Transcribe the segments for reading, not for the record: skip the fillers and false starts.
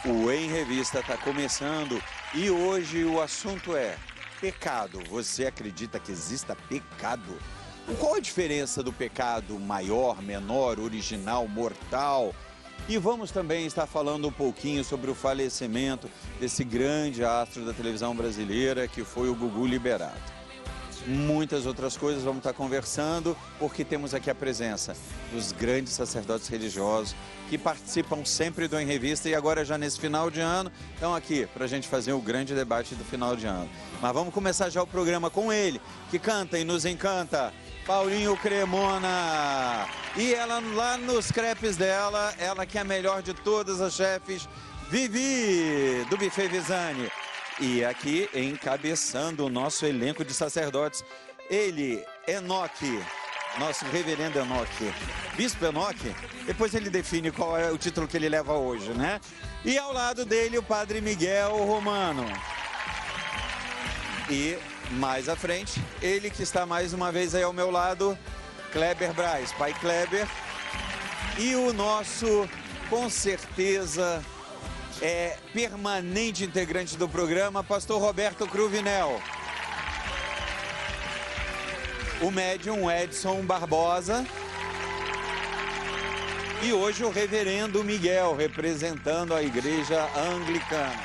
O Em Revista está começando e hoje o assunto é pecado. Você acredita que exista pecado? Qual a diferença do pecado maior, menor, original, mortal? E vamos também estar falando um pouquinho sobre o falecimento desse grande astro da televisão brasileira que foi o Gugu Liberato. Muitas outras coisas vamos estar conversando, porque temos aqui a presença dos grandes sacerdotes religiosos que participam sempre do Em Revista e agora já nesse final de ano estão aqui para a gente fazer o grande debate do final de ano. Mas vamos começar já o programa com ele, que canta e nos encanta, Paulinho Cremona. E ela lá nos crepes dela, ela que é a melhor de todas as chefes, Vivi, do Buffet Visani. E aqui, encabeçando o nosso elenco de sacerdotes, ele, Enoque, nosso reverendo Enoque, Bispo Enoque, depois ele define qual é o título que ele leva hoje, né? E ao lado dele, o Padre Miguel Romano. E mais à frente, ele que está mais uma vez aí ao meu lado, Kleber Braz, Pai Kleber. E o nosso, com certeza, permanente integrante do programa, pastor Roberto Cruvinel. O médium Edson Barbosa. E hoje o reverendo Miguel, representando a igreja anglicana.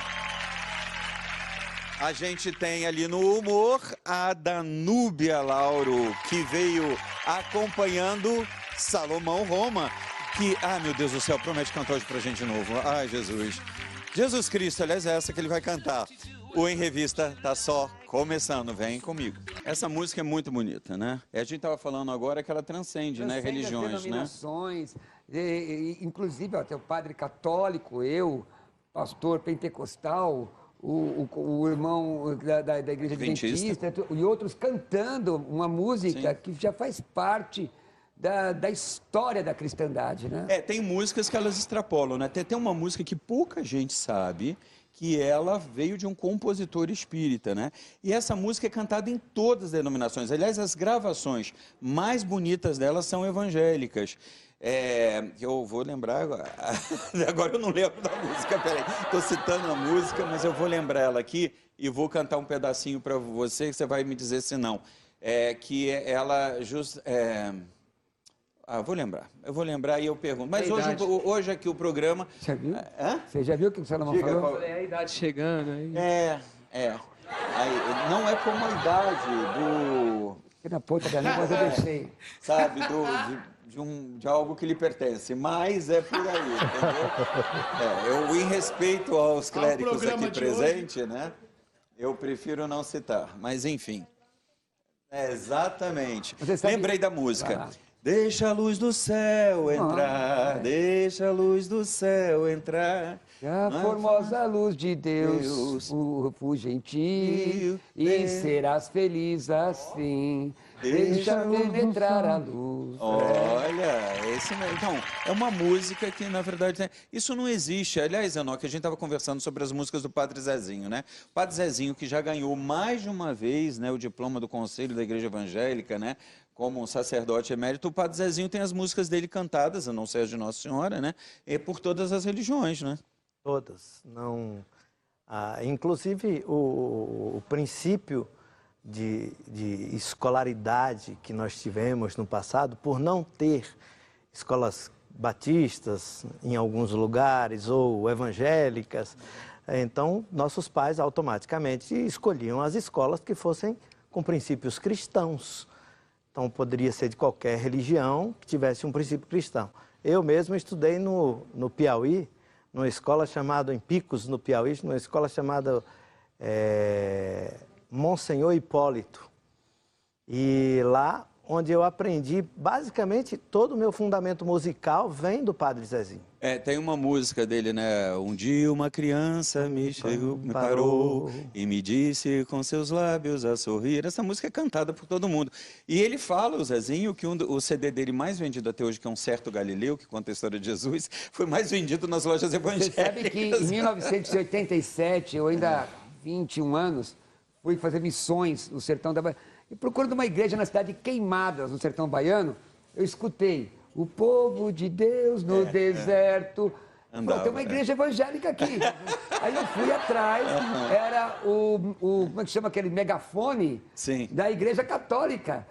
A gente tem ali no humor a Danúbia Lauro, que veio acompanhando Salomão Roma, que, meu Deus do céu, promete cantar hoje pra gente de novo. Ai, Jesus. Jesus Cristo, aliás, é essa que ele vai cantar. O Em Revista tá só começando, vem comigo. Essa música é muito bonita, né? A gente tava falando agora que ela transcende, né, religiões, as denominações, né? Inclusive, tem o padre católico, eu, pastor pentecostal, o irmão da igreja adventista e outros cantando uma música que já faz parte da história da cristandade, né? Tem músicas que elas extrapolam, né? Tem uma música que pouca gente sabe, que ela veio de um compositor espírita, né? E essa música é cantada em todas as denominações. Aliás, as gravações mais bonitas delas são evangélicas. Eu vou lembrar agora. Agora eu não lembro da música, peraí. Estou citando a música, mas eu vou lembrar ela aqui e vou cantar um pedacinho para você, que você vai me dizer se não. Eu vou lembrar e eu pergunto. Mas hoje aqui o programa... Você viu? Você já viu o que o Salomão falou? É a idade chegando aí. Não é como a idade do... Aqui na ponta da língua eu deixei. Sabe, de algo que lhe pertence, mas é por aí, entendeu? Eu, em respeito aos clérigos aqui presentes, né? Eu prefiro não citar, mas enfim. Exatamente. Lembrei da música. Deixa a luz do céu entrar, deixa a luz do céu entrar. A formosa luz de Deus, o refúgio em ti, e serás feliz assim. Deixa penetrar a luz. Olha, então, é uma música que, na verdade, isso não existe. Aliás, Enoque, a gente estava conversando sobre as músicas do Padre Zezinho, né? O Padre Zezinho, que já ganhou mais de uma vez, né, o diploma do Conselho da Igreja Evangélica, né? Como um sacerdote emérito, o Padre Zezinho tem as músicas dele cantadas, a não ser as de Nossa Senhora, né? Por todas as religiões, né? Todas. Não, inclusive, o princípio de escolaridade que nós tivemos no passado, por não ter escolas batistas em alguns lugares ou evangélicas, então nossos pais automaticamente escolhiam as escolas que fossem com princípios cristãos. Então poderia ser de qualquer religião que tivesse um princípio cristão. Eu mesmo estudei no Piauí, numa escola chamada, em Picos, no Piauí, numa escola chamada Monsenhor Hipólito. E lá onde eu aprendi, basicamente, todo o meu fundamento musical vem do Padre Zezinho. Tem uma música dele, né? Um dia uma criança me parou e me disse com seus lábios a sorrir. Essa música é cantada por todo mundo. E ele fala, o Zezinho, que o CD dele mais vendido até hoje, que é Um Certo Galileu, que conta a história de Jesus, foi mais vendido nas lojas evangélicas. Você sabe que em 1987, eu ainda 21 anos, fui fazer missões no sertão da Bahia. E procurando uma igreja na cidade de Queimadas, no sertão baiano, eu escutei: o povo de Deus no deserto. Falou, tem uma igreja evangélica aqui. Aí eu fui atrás, era como é que chama aquele megafone? Sim. Da igreja católica,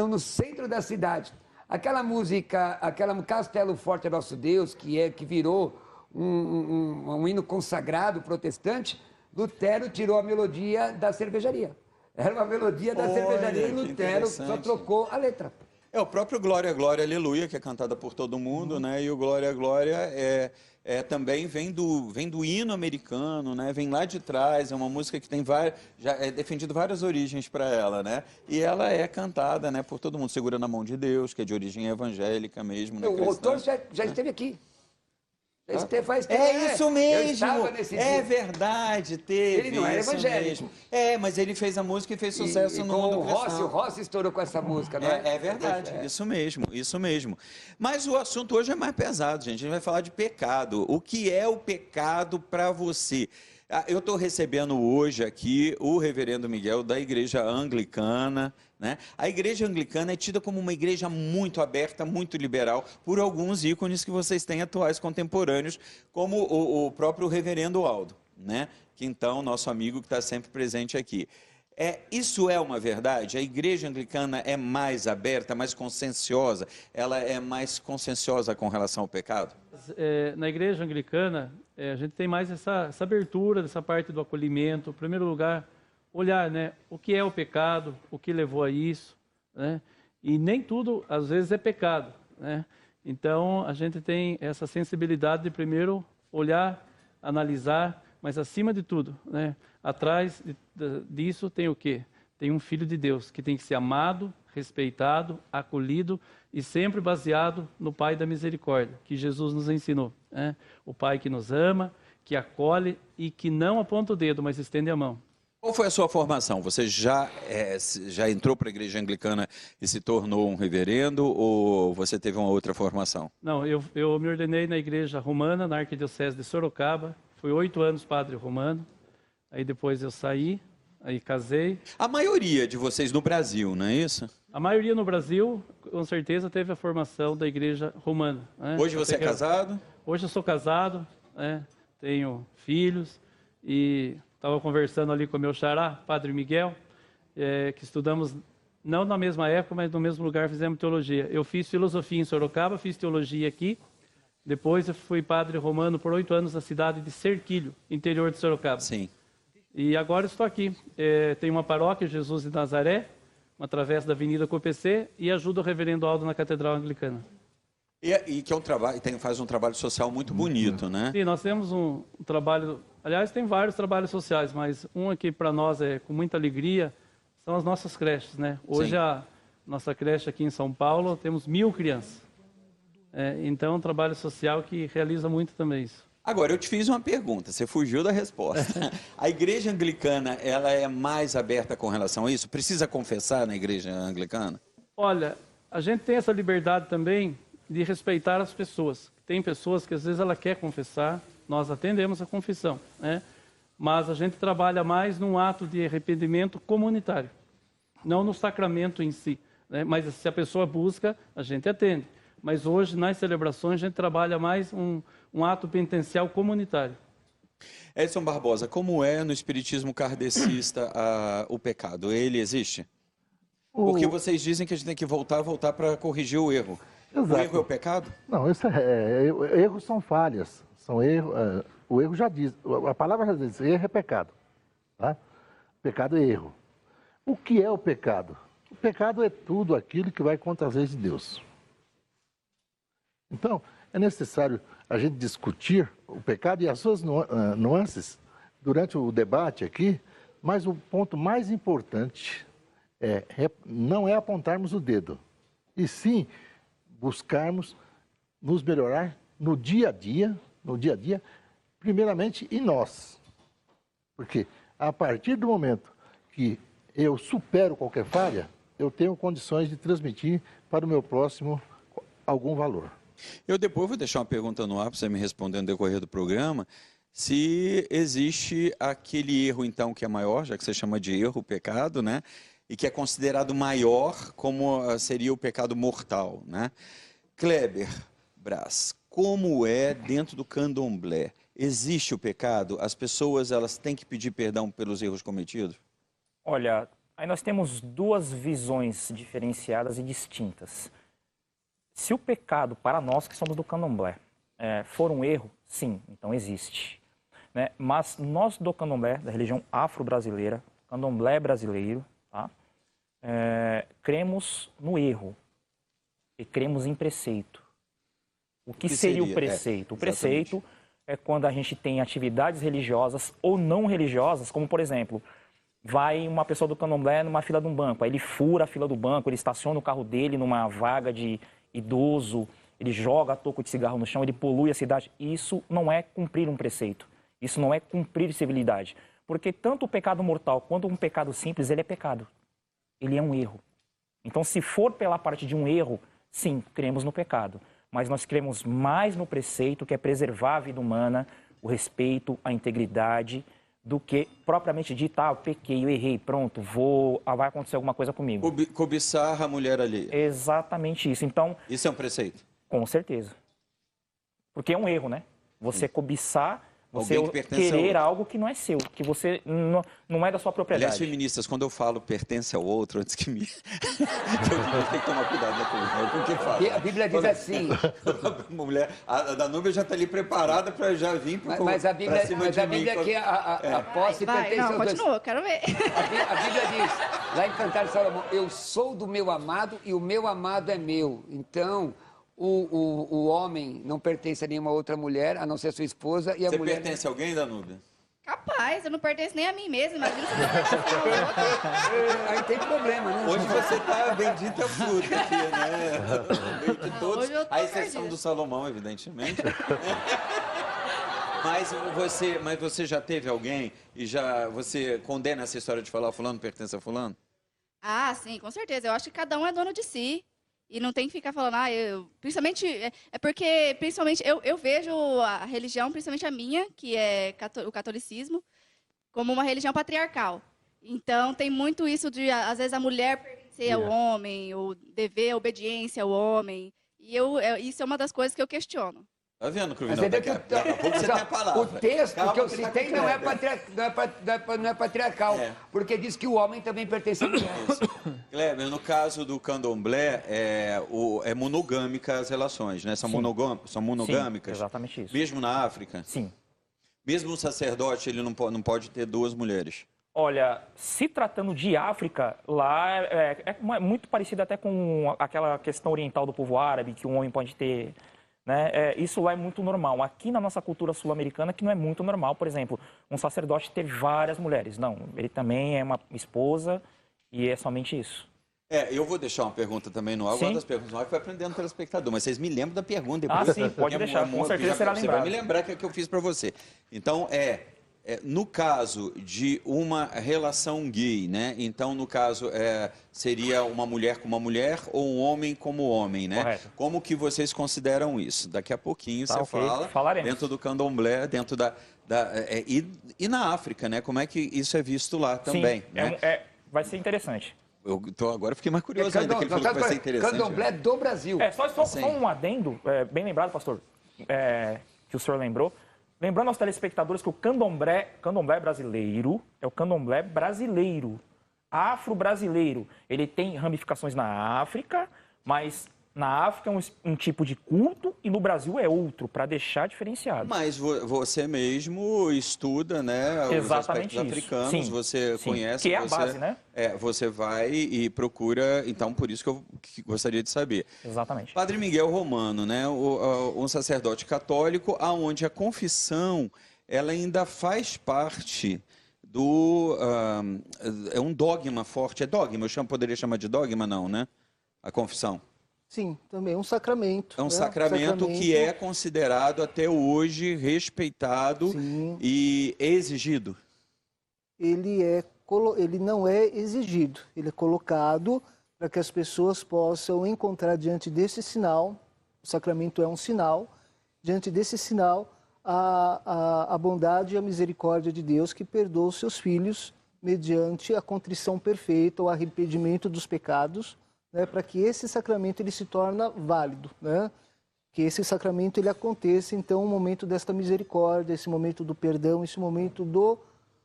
no centro da cidade. Aquela música, Castelo Forte é Nosso Deus, que virou um hino consagrado protestante, Lutero tirou a melodia da cervejaria. Era uma melodia da cervejaria e Lutero só trocou a letra. É o próprio Glória, Glória, Aleluia, que é cantada por todo mundo, né? E o Glória, Glória também vem do hino americano, né? Vem lá de trás, é uma música que tem já é defendido várias origens para ela, né? E ela é cantada, né, por todo mundo, Segura na Mão de Deus, que é de origem evangélica mesmo, né? O autor já esteve aqui. Isso mesmo, dia. Verdade, teve. Ele não era evangélico. Mesmo. Mas ele fez a música e fez sucesso no mundo cristão. O Rossi estourou com essa música, não é? É verdade, isso mesmo. Mas o assunto hoje é mais pesado, gente. A gente vai falar de pecado. O que é o pecado para você? Eu estou recebendo hoje aqui o reverendo Miguel da Igreja Anglicana, né? A Igreja Anglicana é tida como uma igreja muito aberta, muito liberal, por alguns ícones que vocês têm atuais, contemporâneos, como o próprio reverendo Aldo, né? Que então, nosso amigo que está sempre presente aqui. Isso é uma verdade? A Igreja Anglicana é mais aberta, mais conscienciosa? Ela é mais conscienciosa com relação ao pecado? Na Igreja Anglicana, a gente tem mais essa abertura dessa parte do acolhimento. Em primeiro lugar, olhar, né, o que é o pecado, o que levou a isso, né? E nem tudo, às vezes, é pecado, né? Então, a gente tem essa sensibilidade de primeiro olhar, analisar, mas acima de tudo, né, atrás disso tem o quê? Tem um Filho de Deus que tem que ser amado, respeitado, acolhido e sempre baseado no Pai da misericórdia, que Jesus nos ensinou, né? O Pai que nos ama, que acolhe e que não aponta o dedo, mas estende a mão. Qual foi a sua formação? Você já entrou para a Igreja Anglicana e se tornou um reverendo ou você teve uma outra formação? Não, eu me ordenei na Igreja Romana, na Arquidiocese de Sorocaba. Fui 8 anos padre romano. Aí depois eu saí, aí casei. A maioria de vocês no Brasil, não é isso? A maioria no Brasil, com certeza, teve a formação da Igreja Romana, né? Hoje você é casado? Hoje eu sou casado, né? Tenho filhos e... Estava conversando ali com o meu xará, Padre Miguel, que estudamos, não na mesma época, mas no mesmo lugar fizemos teologia. Eu fiz filosofia em Sorocaba, fiz teologia aqui. Depois eu fui padre romano por 8 anos na cidade de Serquilho, interior de Sorocaba. Sim. E agora estou aqui. Tenho uma paróquia, Jesus de Nazaré, uma travessa da Avenida Copecê, e ajudo o reverendo Aldo na Catedral Anglicana. E que é um trabalho, faz um trabalho social muito bonito, né? Sim, nós temos um trabalho, aliás, tem vários trabalhos sociais, mas um aqui para nós é com muita alegria, são as nossas creches, né? Hoje Sim. a nossa creche aqui em São Paulo, temos 1000 crianças. Então é um trabalho social que realiza muito também isso. Agora, eu te fiz uma pergunta, você fugiu da resposta. A Igreja Anglicana, ela é mais aberta com relação a isso? Precisa confessar na Igreja Anglicana? Olha, a gente tem essa liberdade também de respeitar as pessoas. Tem pessoas que às vezes ela quer confessar, nós atendemos a confissão, né? Mas a gente trabalha mais num ato de arrependimento comunitário, não no sacramento em si, né? Mas se a pessoa busca, a gente atende. Mas hoje, nas celebrações, a gente trabalha mais um ato penitencial comunitário. Edson Barbosa, como é no espiritismo kardecista o pecado? Ele existe? Porque vocês dizem que a gente tem que voltar para corrigir o erro. Exato. O erro é o pecado? Não, erros são falhas. São erros, o erro já diz, a palavra já diz, erro é pecado. Tá? Pecado é erro. O que é o pecado? O pecado é tudo aquilo que vai contra as leis de Deus. Então, é necessário a gente discutir o pecado e as suas nuances durante o debate aqui, mas o ponto mais importante não é apontarmos o dedo, e sim buscarmos nos melhorar no dia a dia, primeiramente em nós. Porque a partir do momento que eu supero qualquer falha, eu tenho condições de transmitir para o meu próximo algum valor. Eu depois vou deixar uma pergunta no ar para você me responder no decorrer do programa, se existe aquele erro, então, que é maior, já que você chama de erro, pecado, né? E que é considerado maior, como seria o pecado mortal, né? Kleber Braz, como é dentro do candomblé? Existe o pecado? As pessoas elas têm que pedir perdão pelos erros cometidos? Olha, aí nós temos duas visões diferenciadas e distintas. Se o pecado, para nós que somos do candomblé, for um erro, sim, então existe. Né? Mas nós do candomblé, da religião afro-brasileira, candomblé brasileiro, tá? Cremos no erro e cremos em preceito. O que seria o preceito? O preceito é quando a gente tem atividades religiosas ou não religiosas, como por exemplo, vai uma pessoa do candomblé numa fila de um banco, aí ele fura a fila do banco, ele estaciona o carro dele numa vaga de idoso, ele joga toco de cigarro no chão, ele polui a cidade. Isso não é cumprir um preceito, isso não é cumprir civilidade. Porque tanto o pecado mortal quanto um pecado simples, ele é pecado, ele é um erro. Então, se for pela parte de um erro, sim, cremos no pecado. Mas nós cremos mais no preceito, que é preservar a vida humana, o respeito, a integridade, do que propriamente dito, eu pequei, eu errei, pronto, vai acontecer alguma coisa comigo. Cobiçar a mulher alheia. Exatamente isso. Então, isso é um preceito? Com certeza. Porque é um erro, né? Você cobiçar, você querer algo que não é seu, que você não é da sua propriedade. Aliás, feministas, quando eu falo pertence ao outro, antes que me... eu tenho que tomar cuidado, né, com o que fala. A Bíblia diz assim... A Danúbia já está ali preparada para já vir para cima mas a Bíblia que a posse pertence aos dois. Continua, eu quero ver. A Bíblia diz, lá em Cantares de Salomão, eu sou do meu amado e o meu amado é meu. Então... O homem não pertence a nenhuma outra mulher, a não ser a sua esposa. E a mulher... Você pertence a alguém, Danúbia? Capaz, eu não pertenço nem a mim mesma. Imagina se você Aí tem problema, né? Hoje você está bendita fruta aqui, né? De todos. Hoje eu tô a exceção do Salomão, evidentemente. Mas você já teve alguém e você condena essa história de falar fulano pertence a fulano? Ah, sim, com certeza. Eu acho que cada um é dono de si. E não tem que ficar falando, principalmente, porque, principalmente, eu vejo a religião, principalmente a minha, que é o catolicismo, como uma religião patriarcal. Então, tem muito isso de, às vezes, a mulher pertencer ao homem, ou dever a obediência ao homem. E isso é uma das coisas que eu questiono. Tá vendo, Cruvinel? Daqui a pouco você tem a palavra. O texto que eu citei não é patriarcal, porque diz que o homem também pertence a mulher. Kleber, no caso do candomblé, é monogâmica as relações, né? São monogâmicas? Sim, exatamente isso. Mesmo na África? Sim. Mesmo um sacerdote, ele não pode ter duas mulheres? Olha, se tratando de África, lá é muito parecido até com aquela questão oriental do povo árabe, que um homem pode ter... Né? Isso lá é muito normal. Aqui na nossa cultura sul-americana, que não é muito normal, por exemplo, um sacerdote ter várias mulheres. Não, ele também é uma esposa e é somente isso. Eu vou deixar uma pergunta também no ar. Uma das perguntas no ar que foi aprendendo pelo telespectador, mas vocês me lembram da pergunta. Depois, sim, pode deixar, com certeza será lembrado. Você vai me lembrar que eu fiz para você. Então, no caso de uma relação gay, né? Então, no caso, seria uma mulher com uma mulher ou um homem como homem, né? Correto. Como que vocês consideram isso? Daqui a pouquinho você fala. Falaremos. Dentro do candomblé, dentro e na África, né? Como é que isso é visto lá também? Sim, né? Vai ser interessante. Agora fiquei mais curioso ainda, que ele falou que vai ser interessante. Candomblé do Brasil. Só um adendo, bem lembrado, pastor, que o senhor lembrou. Lembrando aos telespectadores que o candomblé brasileiro é o candomblé brasileiro, afro-brasileiro. Ele tem ramificações na África, mas na África é um tipo de culto e no Brasil é outro, para deixar diferenciado. Mas você mesmo estuda, né, os aspectos africanos, sim, você conhece. Que é a base, né? Você vai e procura, então por isso que eu gostaria de saber. Exatamente. Padre Miguel Romano, né, um sacerdote católico, aonde a confissão ela ainda faz parte é um dogma forte, é dogma, poderia chamar de dogma não, né? A confissão. Sim, também é um sacramento. É um sacramento que é considerado até hoje respeitado e exigido. Ele não é exigido, ele é colocado para que as pessoas possam encontrar diante desse sinal, o sacramento é um sinal, diante desse sinal, a bondade e a misericórdia de Deus que perdoa os seus filhos mediante a contrição perfeita, o arrependimento dos pecados, né, para que esse sacramento ele se torne válido, né? Que esse sacramento ele aconteça, então, um momento desta misericórdia, esse momento do perdão, esse momento do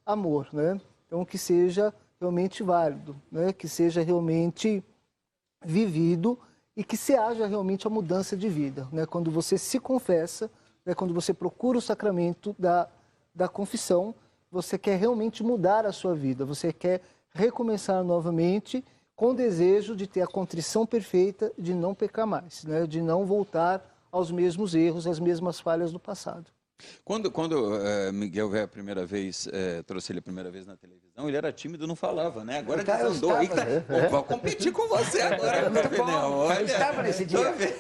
amor, né? Então, que seja realmente válido, né? Que seja realmente vivido e que se haja realmente a mudança de vida, né? Quando você se confessa, né? Quando você procura o sacramento da confissão, você quer realmente mudar a sua vida, você quer recomeçar novamente com o desejo de ter a contrição perfeita, de não pecar mais, né? De não voltar aos mesmos erros, às mesmas falhas do passado. Quando Miguel veio a primeira vez, trouxe ele a primeira vez na televisão, ele era tímido, não falava, né? Agora desandou aí, vou competir com você agora, Cruvinel. Eu estava nesse dia. Tô vendo.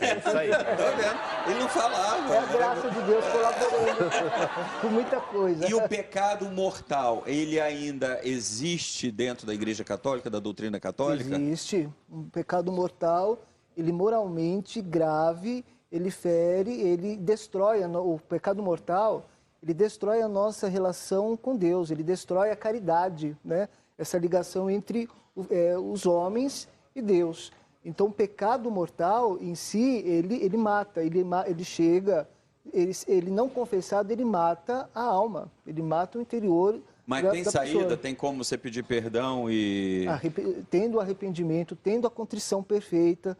Ele não falava. É a graça de Deus colaborando com muita coisa. E o pecado mortal, ele ainda existe dentro da Igreja Católica, da doutrina católica? Existe. Um pecado mortal, ele moralmente grave, ele fere, ele destrói, o pecado mortal, ele destrói a nossa relação com Deus, ele destrói a caridade, né? Essa ligação entre os homens e Deus. Então, o pecado mortal em si, ele mata, ele chega, ele não confessado, ele mata a alma, ele mata o interior. Mas tem saída, tem como você pedir perdão e... Tendo o arrependimento, tendo a contrição perfeita,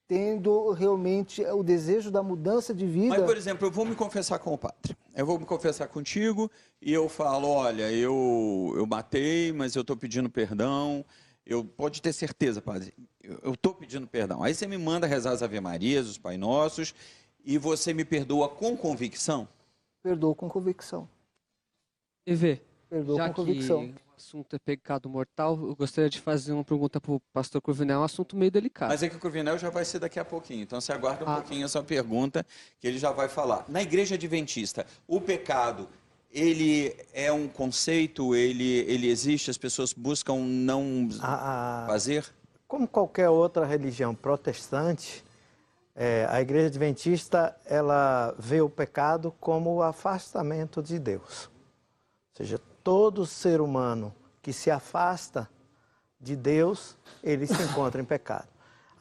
tendo realmente o desejo da mudança de vida. Mas, por exemplo, eu vou me confessar com o padre. Eu vou me confessar contigo e eu falo, olha, eu matei, mas eu estou pedindo perdão. Pode ter certeza, padre, eu estou pedindo perdão. Aí você me manda rezar as Ave Marias, os Pai Nossos, e você me perdoa com convicção? Perdoo com convicção. EV, Perdoo já com convicção. Que o assunto é pecado mortal, eu gostaria de fazer uma pergunta para o pastor Cruvinel, um assunto meio delicado. Mas é que o Cruvinel já vai ser daqui a pouquinho, então você aguarda um pouquinho essa pergunta que ele já vai falar. Na Igreja Adventista, o pecado, ele é um conceito, ele existe, as pessoas buscam não fazer? Como qualquer outra religião protestante, a Igreja Adventista, ela vê o pecado como o afastamento de Deus. Ou seja, todo ser humano que se afasta de Deus, ele se encontra em pecado.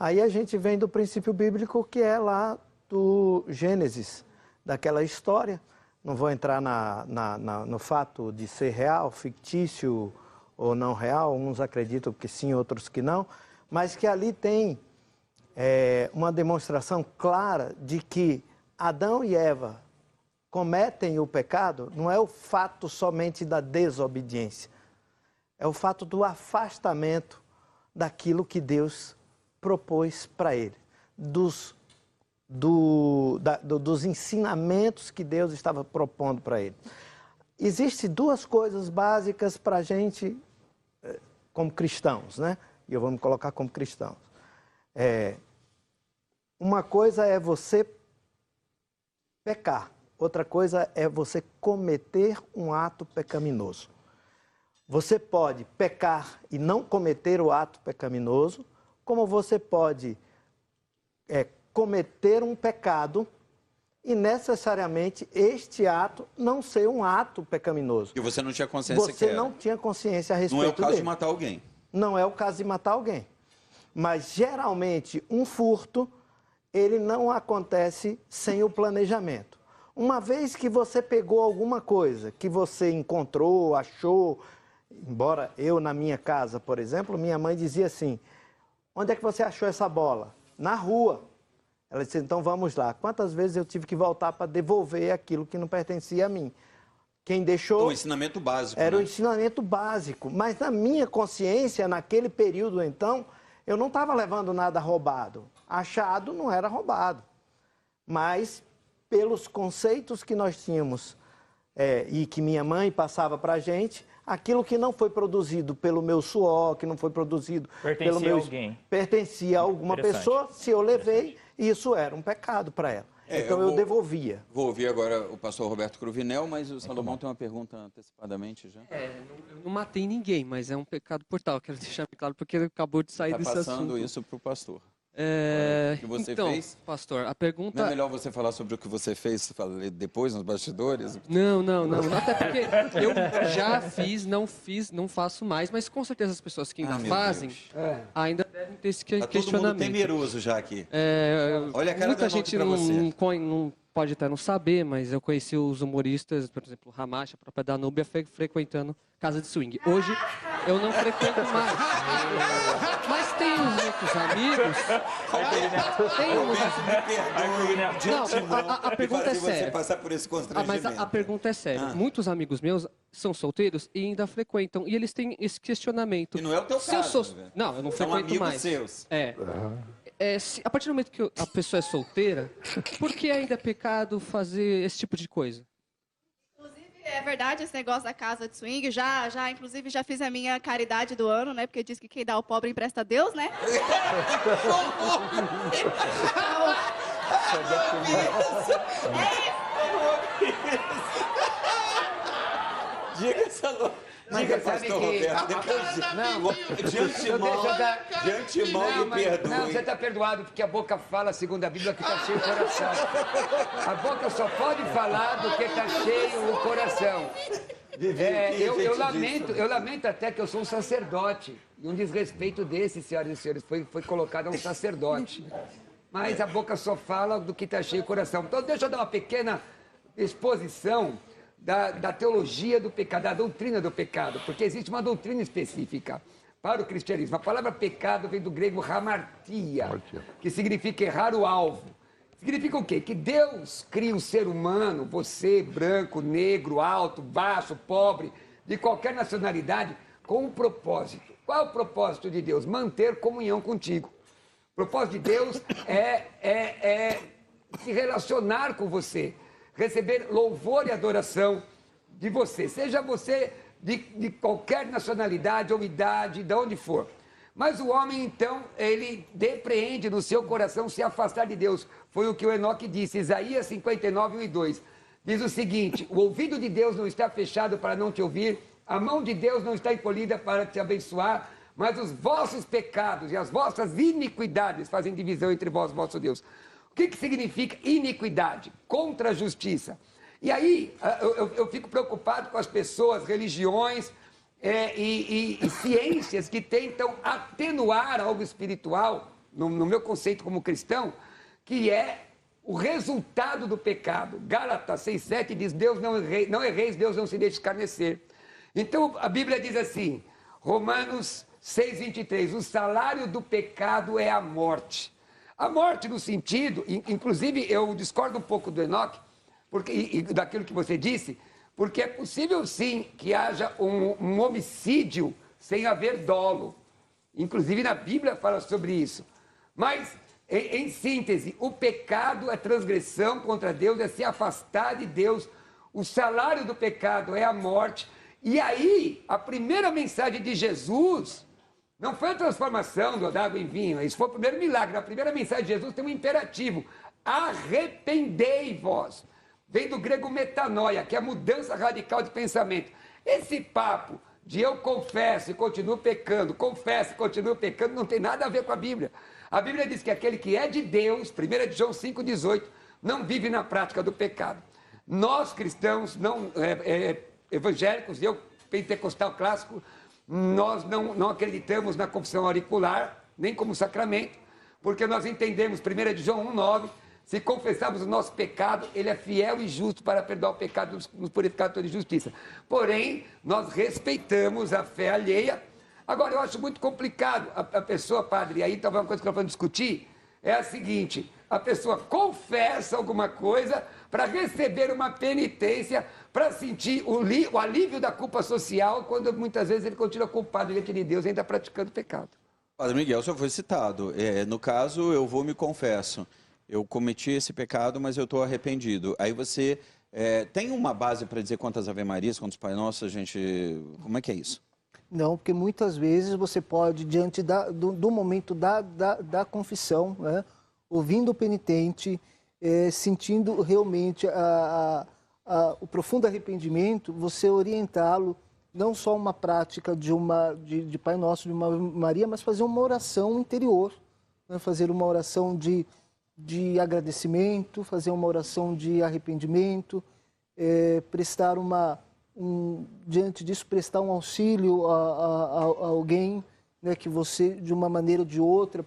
Aí a gente vem do princípio bíblico que é lá do Gênesis, daquela história. Não vou entrar no fato de ser real, fictício ou não real. Uns acreditam que sim, outros que não. Mas que ali tem uma demonstração clara de que Adão e Eva cometem o pecado, não é o fato somente da desobediência, é o fato do afastamento daquilo que Deus propôs para ele, dos ensinamentos que Deus estava propondo para ele. Existem duas coisas básicas para a gente, como cristãos, né? E eu vou me colocar como cristãos. Uma coisa é você pecar. Outra coisa é você cometer um ato pecaminoso. Você pode pecar e não cometer o ato pecaminoso, como você pode cometer um pecado e necessariamente este ato não ser um ato pecaminoso. E você não tinha consciência que era. Você não tinha consciência a respeito dele. Não é o caso dele. de matar alguém. Não é o caso de matar alguém. Mas, geralmente, um furto, ele não acontece sem o planejamento. Uma vez que você pegou alguma coisa, que você encontrou, achou, embora eu na minha casa, por exemplo, minha mãe dizia assim, onde é que você achou essa bola? Na rua. Ela disse, então vamos lá. Quantas vezes eu tive que voltar para devolver aquilo que não pertencia a mim? Quem deixou... O ensinamento básico. Era né? o ensinamento básico. Mas na minha consciência, naquele período então, eu não estava levando nada roubado. Achado não era roubado. Mas... pelos conceitos que nós tínhamos e que minha mãe passava para a gente, aquilo que não foi produzido pelo meu suor, que não foi produzido pelo meu... Pertencia a alguma pessoa, se eu levei, isso era um pecado para ela. Então eu devolvia. Vou ouvir agora o pastor Roberto Cruvinel, mas o Salomão tem uma pergunta antecipadamente já. Eu não matei ninguém, mas é um pecado mortal, quero deixar claro, porque ele acabou de sair desse assunto. Está passando isso para o pastor. O que você então, fez? pastor, a pergunta... Não é melhor você falar sobre o que você fez depois, nos bastidores? Não. Até porque eu já não faço mais, mas com certeza as pessoas que ainda fazem ainda devem ter esse questionamento. Todo mundo temeroso já aqui. Olha a cara muita da gente pra você. não pode até não saber, mas eu conheci os humoristas, por exemplo, o Ramacha, a própria Danúbia, frequentando casa de swing. Hoje eu não frequento mais. Mas tenho muitos amigos. A pergunta é séria. Você passar por esse constrangimento. Mas a pergunta é séria. Muitos amigos meus são solteiros e ainda frequentam. E eles têm esse questionamento. E não é o teu caso. Não, eu não São frequento amigos mais. seus. A partir do momento que a pessoa é solteira, por que ainda é pecado fazer esse tipo de coisa? Inclusive, é verdade esse negócio da casa de swing. Inclusive, já fiz a minha caridade do ano, né? Porque diz que quem dá ao pobre empresta a Deus, né? Diga essa louca. Diga, pastor Roberto, de antemão me perdoe. Não, você está perdoado, porque a boca fala, segundo a Bíblia, que está cheio o coração. A boca só pode falar do que está cheio o coração. Eu lamento até que eu sou um sacerdote. E um desrespeito desse, senhoras e senhores, foi colocado a um sacerdote. Mas a boca só fala do que está cheio o coração. Então, deixa eu dar uma pequena exposição da teologia do pecado, da doutrina do pecado, porque existe uma doutrina específica para o cristianismo. A palavra pecado vem do grego hamartia, que significa errar o alvo. Significa o quê? Que Deus cria um ser humano, você, branco, negro, alto, baixo, pobre, de qualquer nacionalidade, com um propósito. Qual é o propósito de Deus? Manter comunhão contigo. O propósito de Deus é se relacionar com você, receber louvor e adoração de você, seja você de qualquer nacionalidade ou idade, de onde for. Mas o homem, então, ele depreende no seu coração se afastar de Deus. Foi o que o Enoque disse, Isaías 59, 1 e 2. Diz o seguinte: o ouvido de Deus não está fechado para não te ouvir, a mão de Deus não está encolhida para te abençoar, mas os vossos pecados e as vossas iniquidades fazem divisão entre vós, vosso Deus. O que significa iniquidade? Contra a justiça. E aí, eu fico preocupado com as pessoas, religiões e ciências que tentam atenuar algo espiritual, no meu conceito como cristão, que é o resultado do pecado. Gálatas 6,7 diz, Deus não erreis, Deus não se deixe escarnecer. Então, a Bíblia diz assim, Romanos 6,23, o salário do pecado é a morte. A morte no sentido, inclusive eu discordo um pouco do Enoque, e daquilo que você disse, porque é possível sim que haja um homicídio sem haver dolo. Inclusive na Bíblia fala sobre isso. Mas, em síntese, o pecado é transgressão contra Deus, é se afastar de Deus. O salário do pecado é a morte. E aí, a primeira mensagem de Jesus não foi a transformação da água em vinho, isso foi o primeiro milagre. Na primeira mensagem de Jesus tem um imperativo, arrependei-vos. Vem do grego metanoia, que é a mudança radical de pensamento. Esse papo de eu confesso e continuo pecando, não tem nada a ver com a Bíblia. A Bíblia diz que aquele que é de Deus, 1 João 5,18, não vive na prática do pecado. Nós cristãos, evangélicos, eu pentecostal clássico, nós não acreditamos na confissão auricular, nem como sacramento, porque nós entendemos, 1 João 1,9, se confessarmos o nosso pecado, ele é fiel e justo para perdoar o pecado e nos purificar de toda injustiça. Porém, nós respeitamos a fé alheia. Agora, eu acho muito complicado a pessoa, padre, e aí talvez uma coisa que nós vamos discutir, é a seguinte, a pessoa confessa alguma coisa para receber uma penitência, para sentir o alívio da culpa social, quando muitas vezes ele continua culpado diante de Deus e ainda praticando pecado. Padre Miguel, o senhor foi citado. No caso, eu vou me confesso. Eu cometi esse pecado, mas eu estou arrependido. Aí você tem uma base para dizer quantas Ave Marias, quantos Pai Nosso, a gente... Como é que é isso? Não, porque muitas vezes você pode, diante do momento da confissão, né, ouvindo o penitente, sentindo realmente o profundo arrependimento, você orientá-lo, não só uma prática de Pai Nosso, de uma Maria, mas fazer uma oração interior, né? Fazer uma oração de agradecimento, fazer uma oração de arrependimento, prestar diante disso, prestar um auxílio a alguém, né, que você, de uma maneira ou de outra,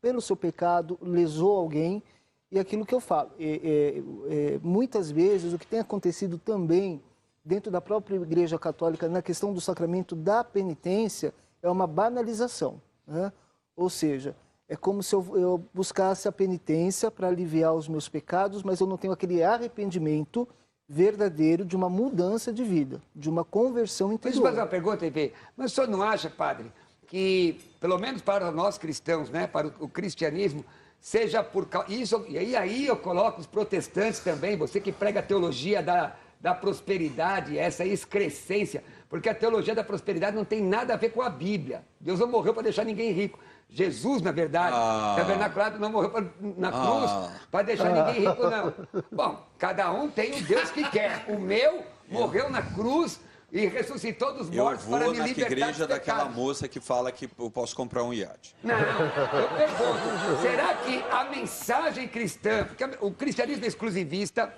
pelo seu pecado, lesou alguém. E aquilo que eu falo, muitas vezes o que tem acontecido também dentro da própria Igreja Católica na questão do sacramento da penitência é uma banalização, né? Ou seja, é como se eu buscasse a penitência para aliviar os meus pecados, mas eu não tenho aquele arrependimento verdadeiro de uma mudança de vida, de uma conversão interior. Deixa eu fazer uma pergunta, Ivê. Mas o senhor não acha, padre, que, pelo menos para nós cristãos, né, para o cristianismo, seja por isso, e aí eu coloco os protestantes também, você que prega a teologia da prosperidade, essa excrescência, porque a teologia da prosperidade não tem nada a ver com a Bíblia. Deus não morreu para deixar ninguém rico. Jesus, na verdade, tabernaculado, não morreu na cruz para deixar ninguém rico, não. Bom, cada um tem o Deus que quer. O meu morreu na cruz e ressuscitou dos mortos para me libertar. Eu vou na igreja daquela moça que fala que eu posso comprar um iate. Não, eu pergunto, será que a mensagem cristã, porque o cristianismo é exclusivista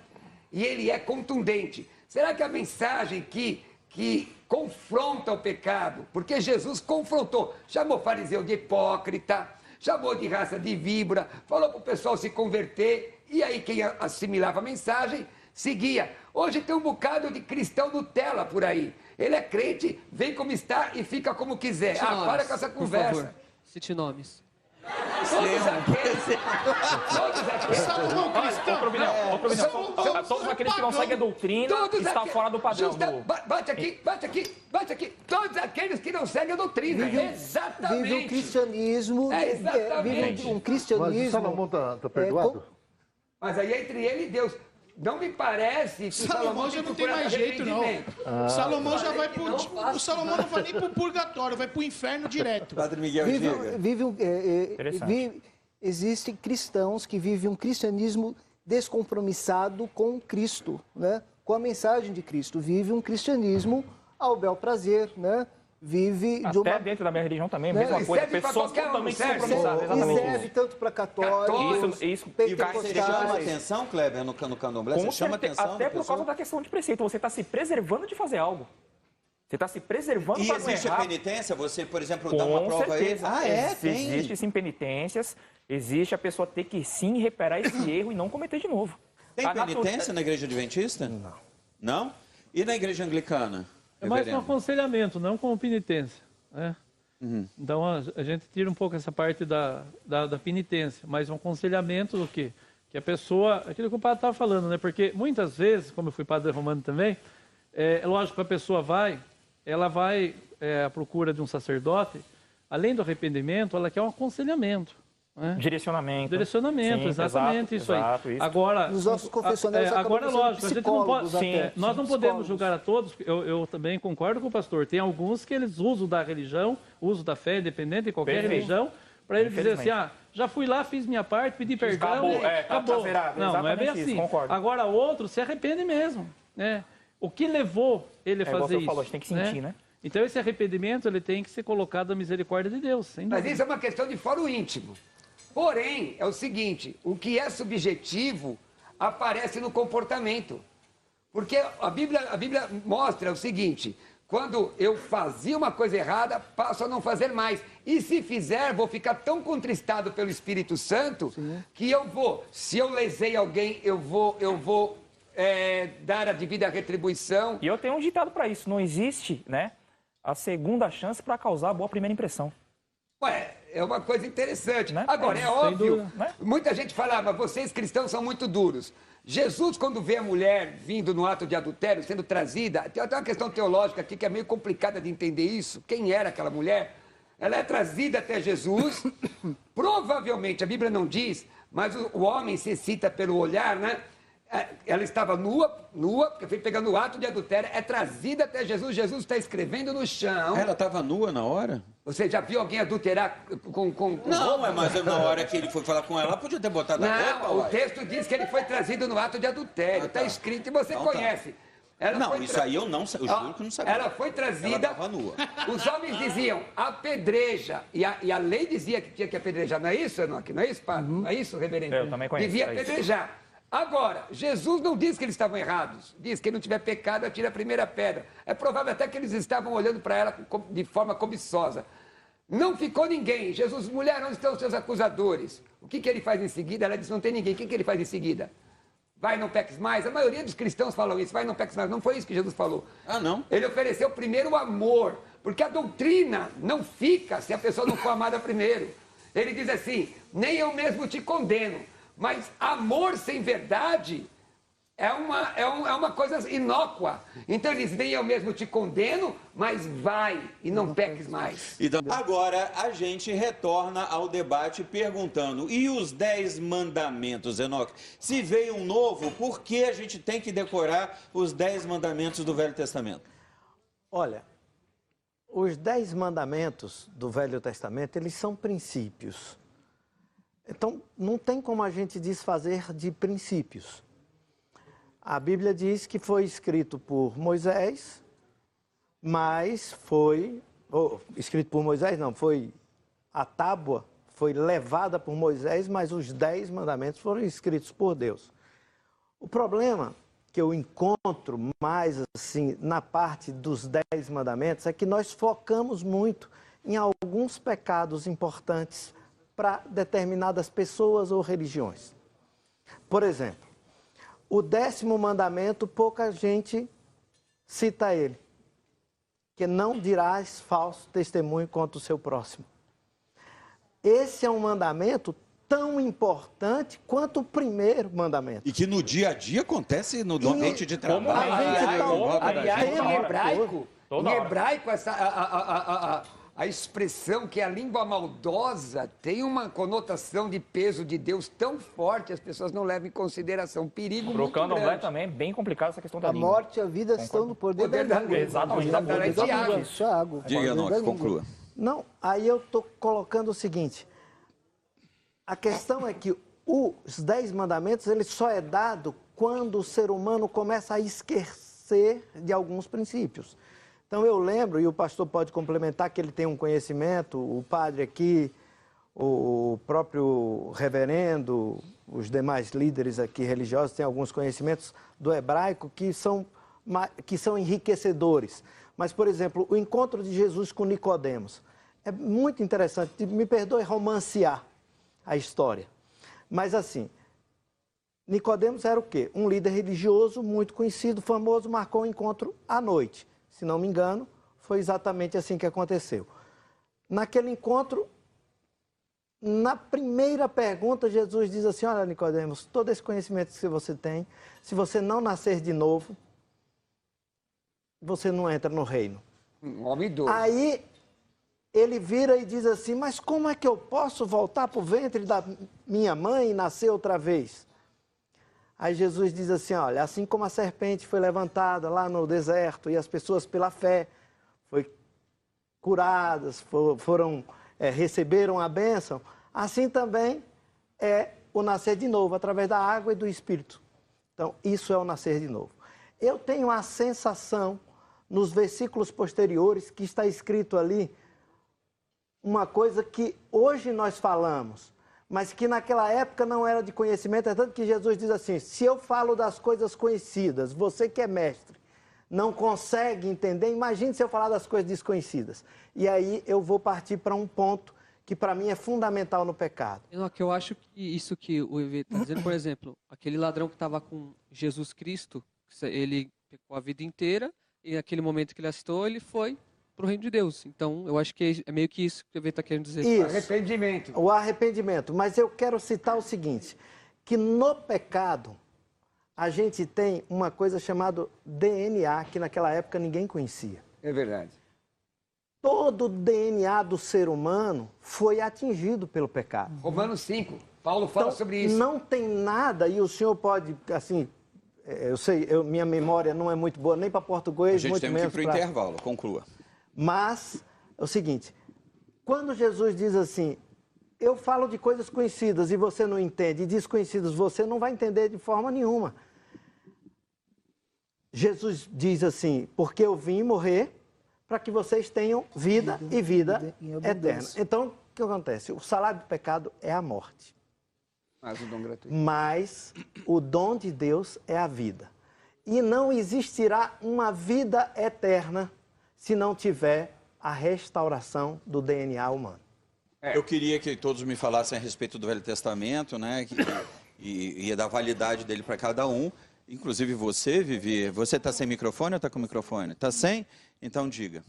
e ele é contundente, será que a mensagem que confronta o pecado, porque Jesus confrontou, chamou fariseu de hipócrita, chamou de raça de víbora, falou para o pessoal se converter, e aí quem assimilava a mensagem seguia. Hoje tem um bocado de cristão Nutella por aí. Ele é crente, vem como está e fica como quiser. Para com essa conversa. Por favor, cite nomes. Todos aqueles que não seguem a doutrina estão fora do padrão. Bate aqui. Todos aqueles que não seguem a doutrina. Exatamente. Vive um cristianismo. Vive um cristianismo. Mas o Salomão está perdoado? Mas aí é entre ele e Deus. Não me parece que Salomão já não tem mais jeito, não. Salomão já vai pro... O Salomão não vai nem pro purgatório, vai pro inferno direto. Padre Miguel existem cristãos que vivem um cristianismo descompromissado com Cristo, né? Com a mensagem de Cristo. Vive um cristianismo ao bel prazer, né? Vive de uma... Até dentro da minha religião também, a mesma coisa. Pessoas totalmente descompromissadas. E serve tanto para católicos, isso. E você chama atenção, Kleber, no candomblé? Você chama atenção até por causa da questão de preceito. Você está se preservando de fazer algo. Você está se preservando para não errar. E existe a penitência? Você, por exemplo, dá uma prova aí? Existe sim penitências. Existe a pessoa ter que sim reparar esse erro e não cometer de novo. Tem penitência na igreja adventista? Não. Não? E na igreja anglicana? É mais um aconselhamento, não como penitência. Né? Então a gente tira um pouco essa parte da penitência, mas um aconselhamento do quê? Que a pessoa, aquilo que o padre estava falando, né? Porque muitas vezes, como eu fui padre romano também, é lógico que a pessoa ela vai à procura de um sacerdote, além do arrependimento, ela quer um aconselhamento. Né? Direcionamento, sim, exatamente, isso exato, aí. Isso. Agora, nos nossos confessionários, agora lógico, a gente não pode, nós não podemos psicólogos. julgar a todos. Eu também concordo com o pastor. Tem alguns que eles usam da religião, usam da fé, independente de qualquer religião, para ele dizer assim, já fui lá, fiz minha parte, pedi perdão, acabou. Não é bem assim. Agora outro se arrepende mesmo, né? O que levou ele a fazer isso? Falou, a gente tem que sentir, né? Então esse arrependimento ele tem que ser colocado à misericórdia de Deus. Sem dúvida. Mas isso é uma questão de foro íntimo. Porém, é o seguinte, o que é subjetivo aparece no comportamento. Porque a Bíblia mostra o seguinte, quando eu fazia uma coisa errada, passo a não fazer mais. E se fizer, vou ficar tão contristado pelo Espírito Santo que se eu lesei alguém, eu vou dar a devida retribuição. E eu tenho um ditado para isso, não existe, né, a segunda chance para causar a boa primeira impressão. É uma coisa interessante. Né? Agora, é óbvio, muita gente falava, vocês cristãos são muito duros. Jesus, quando vê a mulher vindo no ato de adultério, sendo trazida, tem até uma questão teológica aqui que é meio complicada de entender isso. Quem era aquela mulher? Ela é trazida até Jesus. Provavelmente, a Bíblia não diz, mas o homem se excita pelo olhar, né? Ela estava nua, porque foi pegando o ato de adultério, é trazida até Jesus, Jesus está escrevendo no chão. Ela estava nua na hora? Você já viu alguém adulterar com Não, mas na hora que ele foi falar com ela, podia ter botado a roupa. Não, o texto diz que ele foi trazido no ato de adultério, está escrito e você conhece. Não, isso aí eu não sabia, eu juro que não sabia. Ela foi trazida, Ela tava nua. Os homens diziam, apedreja, e a lei dizia que tinha que apedrejar, não é isso, Enoque? Não é isso, padre? Não é isso, reverendo? Eu também conheço. Devia apedrejar. Agora, Jesus não diz que eles estavam errados, diz que quem não tiver pecado atira a primeira pedra. É provável até que eles estavam olhando para ela de forma cobiçosa. Não ficou ninguém. Jesus, mulher, onde estão os seus acusadores? O que ele faz em seguida? Ela diz, não tem ninguém. O que ele faz em seguida? Vai, não peques mais. A maioria dos cristãos falam isso, vai, não peques mais. Não foi isso que Jesus falou. Ah, não? Ele ofereceu primeiro o amor, porque a doutrina não fica se a pessoa não for amada primeiro. Ele diz assim, nem eu mesmo te condeno, mas amor sem verdade é uma coisa inócua. Então ele diz, nem eu mesmo te condeno, mas vai e não peques mais. Então, agora a gente retorna ao debate perguntando, e os 10 mandamentos, Enoque? Se veio um novo, por que a gente tem que decorar os 10 mandamentos do Velho Testamento? Olha, os 10 mandamentos do Velho Testamento, eles são princípios. Então, não tem como a gente desfazer de princípios. A Bíblia diz que foi escrito por Moisés, mas foi... escrito por Moisés, não, foi a tábua, foi levada por Moisés, mas os 10 mandamentos foram escritos por Deus. O problema que eu encontro mais assim na parte dos 10 mandamentos é que nós focamos muito em alguns pecados importantes para determinadas pessoas ou religiões. Por exemplo, o 10º mandamento, pouca gente cita ele, que não dirás falso testemunho contra o seu próximo. Esse é um mandamento tão importante quanto o primeiro mandamento. E que no dia a dia acontece no ambiente de trabalho. Aliás, em hebraico, a expressão que é a língua maldosa tem uma conotação de peso de Deus tão forte, as pessoas não levam em consideração. Perigo muito grande. Pro candomblé também é bem complicado essa questão da língua. A morte e a vida estão no poder da língua. Exatamente. Tiago. Diga, Enoque, conclua. Não, aí eu estou colocando o seguinte, a questão é que os 10 mandamentos, ele só é dado quando o ser humano começa a esquecer de alguns princípios. Então eu lembro, e o pastor pode complementar que ele tem um conhecimento, o padre aqui, o próprio reverendo, os demais líderes aqui religiosos têm alguns conhecimentos do hebraico que são enriquecedores. Mas, por exemplo, o encontro de Jesus com Nicodemos é muito interessante, me perdoe romancear a história. Mas assim, Nicodemos era o quê? Um líder religioso muito conhecido, famoso, marcou um encontro à noite. Se não me engano, foi exatamente assim que aconteceu. Naquele encontro, na primeira pergunta, Jesus diz assim, olha, Nicodemos, todo esse conhecimento que você tem, se você não nascer de novo, você não entra no reino. Homem doido. Aí ele vira e diz assim, mas como é que eu posso voltar para o ventre da minha mãe e nascer outra vez? Aí Jesus diz assim, olha, assim como a serpente foi levantada lá no deserto e as pessoas pela fé foram curadas, receberam a bênção, assim também é o nascer de novo, através da água e do Espírito. Então, isso é o nascer de novo. Eu tenho a sensação, nos versículos posteriores, que está escrito ali, uma coisa que hoje nós falamos, mas que naquela época não era de conhecimento, é tanto que Jesus diz assim, se eu falo das coisas conhecidas, você que é mestre, não consegue entender, imagine se eu falar das coisas desconhecidas. E aí eu vou partir para um ponto que para mim é fundamental no pecado. Eu acho que isso que o Evê está dizendo, por exemplo, aquele ladrão que estava com Jesus Cristo, ele pecou a vida inteira, e naquele momento que ele assistou, ele foi para o reino de Deus. Então, eu acho que é meio que isso que o Evê está querendo dizer. Isso. Arrependimento. O arrependimento. Mas eu quero citar o seguinte, que no pecado, a gente tem uma coisa chamada DNA, que naquela época ninguém conhecia. É verdade. Todo o DNA do ser humano foi atingido pelo pecado. Romanos 5, Paulo fala então, sobre isso. Não tem nada, e o senhor pode, assim, eu sei, minha memória não é muito boa, nem para português, muito menos A gente tem que ir para o intervalo, conclua. Mas, é o seguinte, quando Jesus diz assim, eu falo de coisas conhecidas e você não entende, e desconhecidas você não vai entender de forma nenhuma. Jesus diz assim, porque eu vim morrer para que vocês tenham vida e vida eterna. Então, o que acontece? O salário do pecado é a morte. Mas o dom gratuito. Mas o dom de Deus é a vida. E não existirá uma vida eterna se não tiver a restauração do DNA humano. Eu queria que todos me falassem a respeito do Velho Testamento, né? E da validade dele para cada um. Inclusive você, Vivi. Você está sem microfone ou está com microfone? Está sem? Então diga.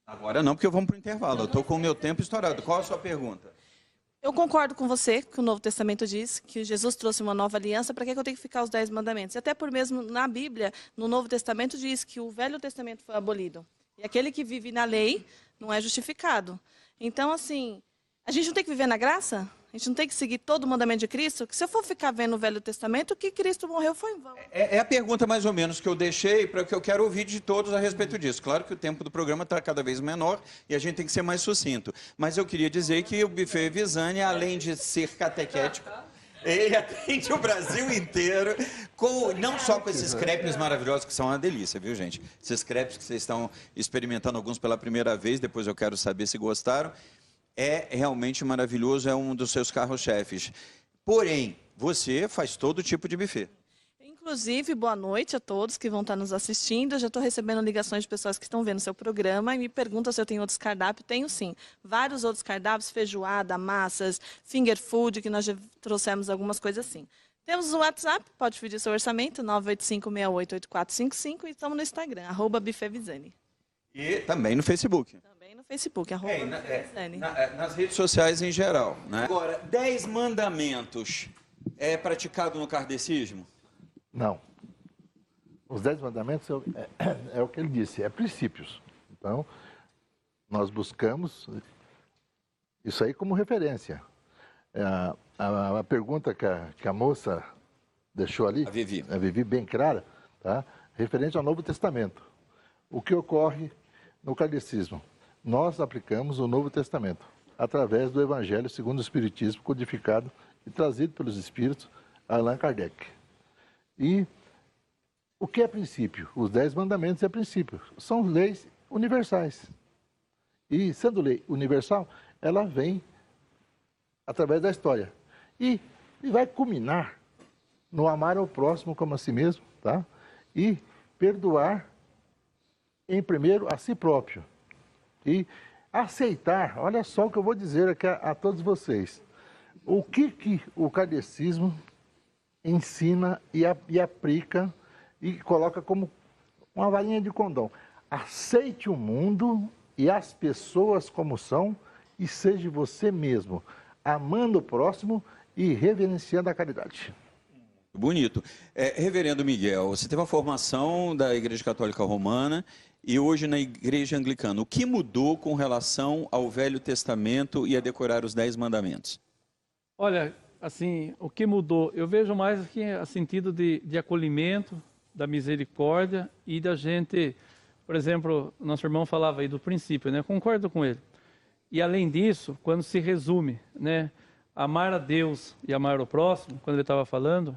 Agora não, porque vamos para o intervalo. Eu estou com o meu tempo estourado. Qual a sua pergunta? Eu concordo com você que o Novo Testamento diz que Jesus trouxe uma nova aliança, para que eu tenho que ficar os 10 mandamentos? E até por mesmo na Bíblia, no Novo Testamento, diz que o Velho Testamento foi abolido. E aquele que vive na lei não é justificado. Então, assim, a gente não tem que viver na graça? A gente não tem que seguir todo o mandamento de Cristo? Que se eu for ficar vendo o Velho Testamento, que Cristo morreu foi em vão. É a pergunta mais ou menos que eu deixei para que eu quero ouvir de todos a respeito disso. Claro que o tempo do programa está cada vez menor e a gente tem que ser mais sucinto. Mas eu queria dizer que o Buffet Visani, além de ser catequético, ele atende o Brasil inteiro, não só com esses crepes maravilhosos, que são uma delícia, viu, gente? Esses crepes que vocês estão experimentando alguns pela primeira vez, depois eu quero saber se gostaram. É realmente maravilhoso, é um dos seus carros-chefes. Porém, você faz todo tipo de buffet. Inclusive, boa noite a todos que vão estar nos assistindo. Eu já estou recebendo ligações de pessoas que estão vendo o seu programa e me perguntam se eu tenho outros cardápios. Tenho sim. Vários outros cardápios, feijoada, massas, finger food, que nós já trouxemos algumas coisas assim. Temos o WhatsApp, pode pedir seu orçamento, 985688455, e estamos no Instagram, @buffetvisani. E também no Facebook. No Facebook, nas redes sociais em geral, né? Agora, 10 mandamentos é praticado no kardecismo? Não. Os 10 mandamentos é o que ele disse, é princípios. Então, nós buscamos isso aí como referência. A pergunta que a moça deixou ali, a Vivi bem clara, tá? Referente ao Novo Testamento. O que ocorre no kardecismo? Nós aplicamos o Novo Testamento através do Evangelho segundo o Espiritismo, codificado e trazido pelos Espíritos Allan Kardec. E o que é princípio? Os 10 mandamentos é princípio. São leis universais. E, sendo lei universal, ela vem através da história. E vai culminar no amar ao próximo como a si mesmo, tá? E perdoar, em primeiro, a si próprio. E aceitar, olha só o que eu vou dizer aqui a todos vocês. O que o kardecismo ensina e aplica e coloca como uma varinha de condão. Aceite o mundo e as pessoas como são e seja você mesmo, amando o próximo e reverenciando a caridade. Bonito. Reverendo Miguel, você teve uma formação da Igreja Católica Romana e hoje na Igreja Anglicana. O que mudou com relação ao Velho Testamento e a decorar os 10 mandamentos? Olha, assim, o que mudou? Eu vejo mais aqui a sentido de acolhimento, da misericórdia e da gente, por exemplo, nosso irmão falava aí do princípio, né? Eu concordo com ele. E além disso, quando se resume, né? Amar a Deus e amar o próximo, quando ele estava falando,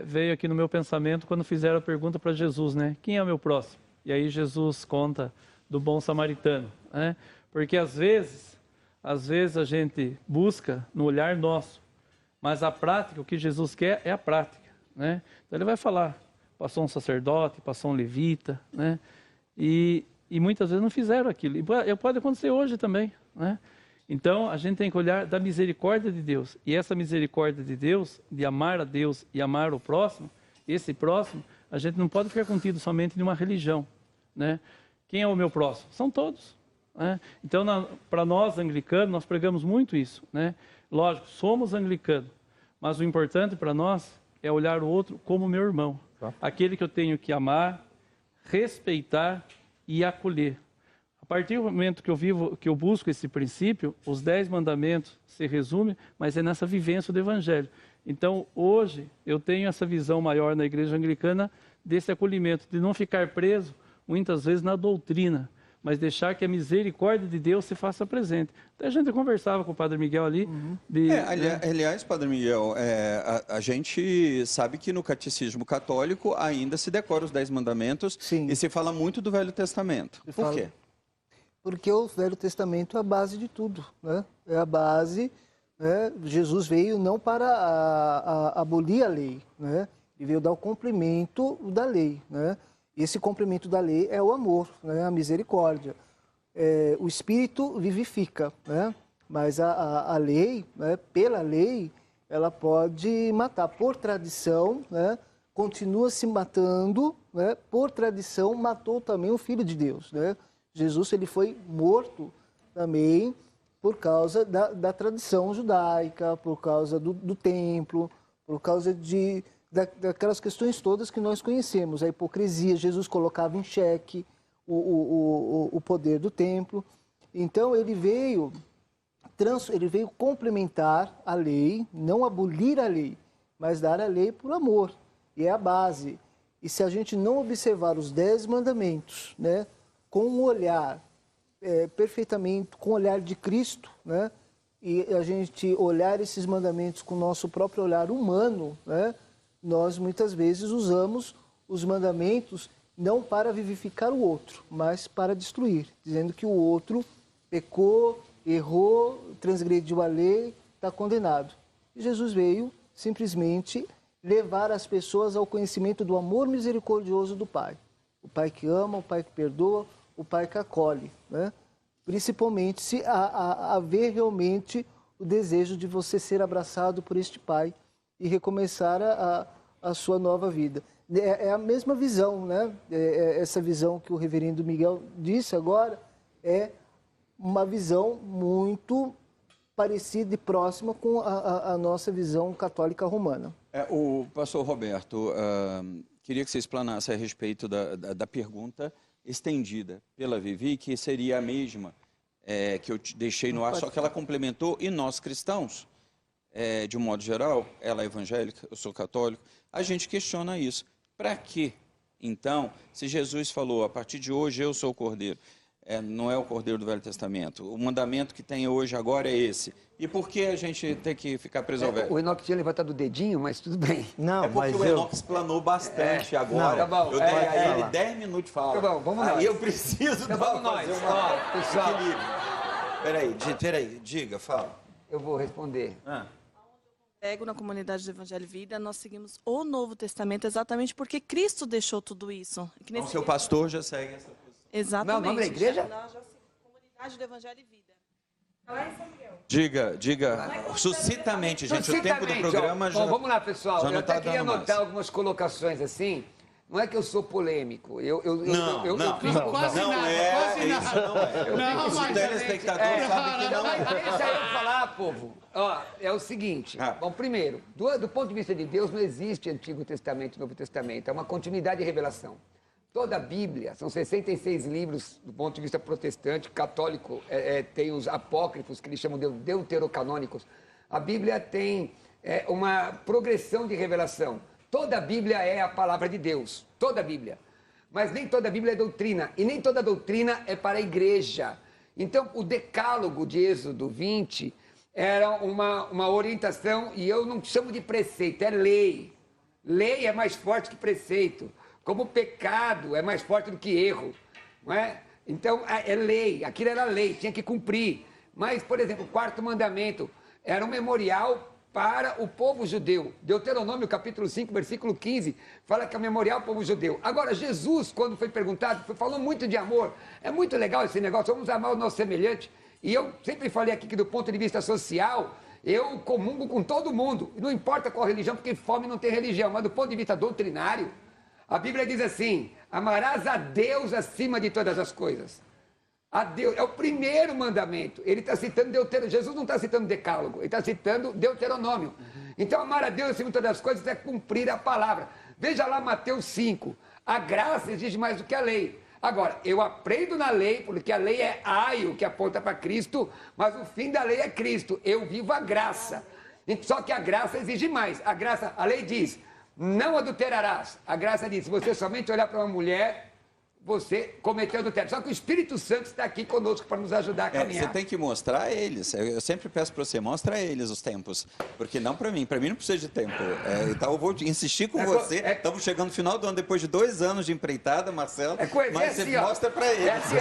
veio aqui no meu pensamento quando fizeram a pergunta para Jesus, né? Quem é o meu próximo? E aí Jesus conta do bom samaritano, né? Porque às vezes a gente busca no olhar nosso, mas a prática, o que Jesus quer é a prática, né? Então ele vai falar, passou um sacerdote, passou um levita, né? E muitas vezes não fizeram aquilo. E pode acontecer hoje também, né? Então, a gente tem que olhar da misericórdia de Deus. E essa misericórdia de Deus, de amar a Deus e amar o próximo, esse próximo, a gente não pode ficar contido somente de uma religião, né? Quem é o meu próximo? São todos, né? Então, para nós, anglicanos, nós pregamos muito isso, né? Lógico, somos anglicanos, mas o importante para nós é olhar o outro como meu irmão. Aquele que eu tenho que amar, respeitar e acolher. A partir do momento que eu busco esse princípio, os 10 mandamentos se resumem, mas é nessa vivência do Evangelho. Então, hoje, eu tenho essa visão maior na Igreja Anglicana desse acolhimento, de não ficar preso, muitas vezes, na doutrina, mas deixar que a misericórdia de Deus se faça presente. Até a gente conversava com o Padre Miguel ali. Aliás, Padre Miguel, a gente sabe que no Catecismo Católico ainda se decora os 10 mandamentos. Sim. E se fala muito do Velho Testamento. Por quê? Porque o Velho Testamento é a base de tudo, né? É a base, né? Jesus veio não para abolir a lei, né? Ele veio dar o cumprimento da lei, né? E esse cumprimento da lei é o amor, né? A misericórdia. O Espírito vivifica, né? Mas a lei, né? Pela lei, ela pode matar. Por tradição, né? Continua se matando, né? Por tradição, matou também o Filho de Deus, né? Jesus, ele foi morto também por causa da tradição judaica, por causa do templo, por causa daquelas questões todas que nós conhecemos. A hipocrisia, Jesus colocava em xeque o poder do templo. Então, ele veio complementar a lei, não abolir a lei, mas dar a lei por amor. E é a base. E se a gente não observar os 10 mandamentos, né, com um olhar perfeitamente, com o olhar de Cristo, né, e a gente olhar esses mandamentos com o nosso próprio olhar humano, né, nós muitas vezes usamos os mandamentos não para vivificar o outro, mas para destruir, dizendo que o outro pecou, errou, transgrediu a lei, está condenado. E Jesus veio simplesmente levar as pessoas ao conhecimento do amor misericordioso do Pai. O Pai que ama, o Pai que perdoa, o Pai que acolhe, né? Principalmente se haver realmente o desejo de você ser abraçado por este Pai e recomeçar a sua nova vida. É a mesma visão, né? Essa visão que o reverendo Miguel disse agora é uma visão muito parecida e próxima com a nossa visão católica romana. O pastor Roberto, queria que você explanasse a respeito da pergunta estendida pela Vivi, que seria a mesma que eu deixei no ar, só que ela complementou, e nós cristãos, de um modo geral, ela é evangélica, eu sou católico, a gente questiona isso. Para quê, então, se Jesus falou, a partir de hoje eu sou o Cordeiro, não é o Cordeiro do Velho Testamento, o mandamento que tem hoje agora é esse. E por que a gente tem que ficar preso ao velho? O Enoque tinha levantado o dedinho, mas tudo bem. Não, porque o Enoque explanou bastante agora. Não, tá bom. Eu dei a ele 10 minutos de fala. Tá bom, vamos lá. Aí eu preciso vamos nós. Pessoal. Peraí, diga, fala. Eu vou responder. Pego na comunidade do Evangelho e Vida, nós seguimos o Novo Testamento exatamente porque Cristo deixou tudo isso. Então, seu pastor já segue essa posição. Exatamente. Não, o nome da igreja? Nós já seguimos a comunidade do Evangelho e Vida. Diga, suscitamente, gente, o tempo do programa já... Bom, vamos lá, pessoal. Já não eu até tá queria dando anotar mais. algumas colocações assim. Não é que eu sou polêmico. Quase nada. O telespectador sabe que não é. Deixa eu falar, povo. Ó, é o seguinte. Bom, primeiro, do ponto de vista de Deus, não existe Antigo Testamento e Novo Testamento. É uma continuidade de revelação. Toda a Bíblia, são 66 livros do ponto de vista protestante, católico, tem os apócrifos, que eles chamam de deuterocanônicos. A Bíblia tem uma progressão de revelação. Toda a Bíblia é a palavra de Deus, toda a Bíblia. Mas nem toda a Bíblia é doutrina, e nem toda doutrina é para a igreja. Então, o decálogo de Êxodo 20 era uma orientação, e eu não chamo de preceito, é lei. Lei é mais forte que preceito. Como pecado é mais forte do que erro, não é? Então, é lei, aquilo era lei, tinha que cumprir. Mas, por exemplo, o 4º mandamento era um memorial para o povo judeu. Deuteronômio, capítulo 5, versículo 15, fala que é um memorial para o povo judeu. Agora, Jesus, quando foi perguntado, falou muito de amor. É muito legal esse negócio, vamos amar o nosso semelhante. E eu sempre falei aqui que, do ponto de vista social, eu comungo com todo mundo. Não importa qual religião, porque fome não tem religião, mas do ponto de vista doutrinário, a Bíblia diz assim, amarás a Deus acima de todas as coisas. A Deus, é o primeiro mandamento. Ele está citando Deuteronômio. Jesus não está citando Decálogo, ele está citando Deuteronômio. Então, amar a Deus acima de todas as coisas é cumprir a palavra. Veja lá Mateus 5. A graça exige mais do que a lei. Agora, eu aprendo na lei, porque a lei é aio, que aponta para Cristo, mas o fim da lei é Cristo. Eu vivo a graça. Só que a graça exige mais. A lei diz, não adulterarás. A graça diz, se você somente olhar para uma mulher você cometeu adultério. Só que o Espírito Santo está aqui conosco para nos ajudar a caminhar. Você tem que mostrar a eles. Eu sempre peço para você, mostra a eles os tempos. Porque não para mim não precisa de tempo. Então eu vou insistir com você. Estamos chegando no final do ano, depois de 2 anos de empreitada, Marcelo. Mas você assim, mostra para eles. Assim,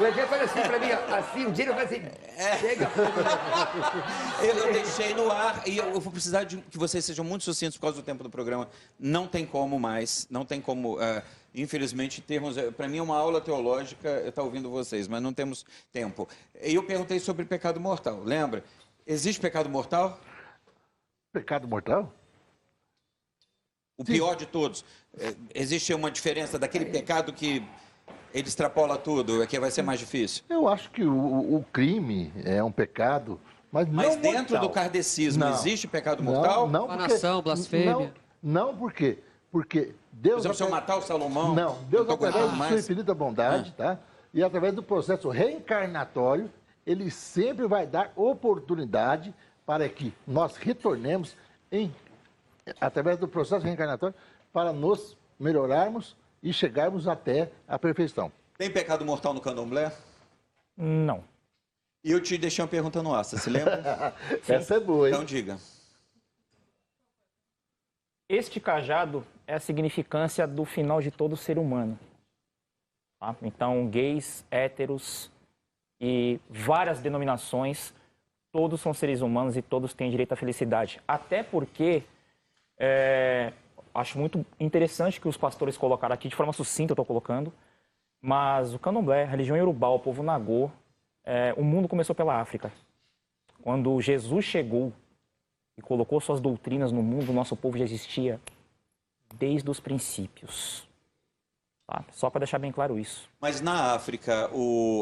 o EV falou assim para mim, assim, um dia eu falei assim, chega. Eu deixei no ar e eu vou precisar de que vocês sejam muito sucintos por causa do tempo do programa. Não tem como mais, não tem como... Infelizmente, termos, para mim é uma aula teológica estar ouvindo vocês, mas não temos tempo. E eu perguntei sobre pecado mortal, lembra? Existe pecado mortal? Pecado mortal? O pior de todos. Existe uma diferença daquele pecado que ele extrapola tudo, que vai ser mais difícil? Eu acho que o crime é um pecado, mas dentro do kardecismo existe pecado mortal? Não, Profanação, blasfêmia. Não, por quê? Porque Deus... Por exemplo, se eu matar o Salomão... Não, Deus, através de sua infinita bondade, tá? E através do processo reencarnatório, Ele sempre vai dar oportunidade para que nós retornemos, através do processo reencarnatório, para nos melhorarmos e chegarmos até a perfeição. Tem pecado mortal no candomblé? Não. E eu te deixei uma pergunta no ar, você se lembra? Essa é boa, hein? Então diga. Este cajado é a significância do final de todo ser humano. Tá? Então, gays, héteros e várias denominações, todos são seres humanos e todos têm direito à felicidade. Até porque, acho muito interessante que os pastores colocaram aqui, de forma sucinta eu estou colocando, mas o candomblé, a religião iorubá, o povo nagô, o mundo começou pela África. Quando Jesus chegou e colocou suas doutrinas no mundo, o nosso povo já existia desde os princípios. Tá? Só para deixar bem claro isso. Mas na África,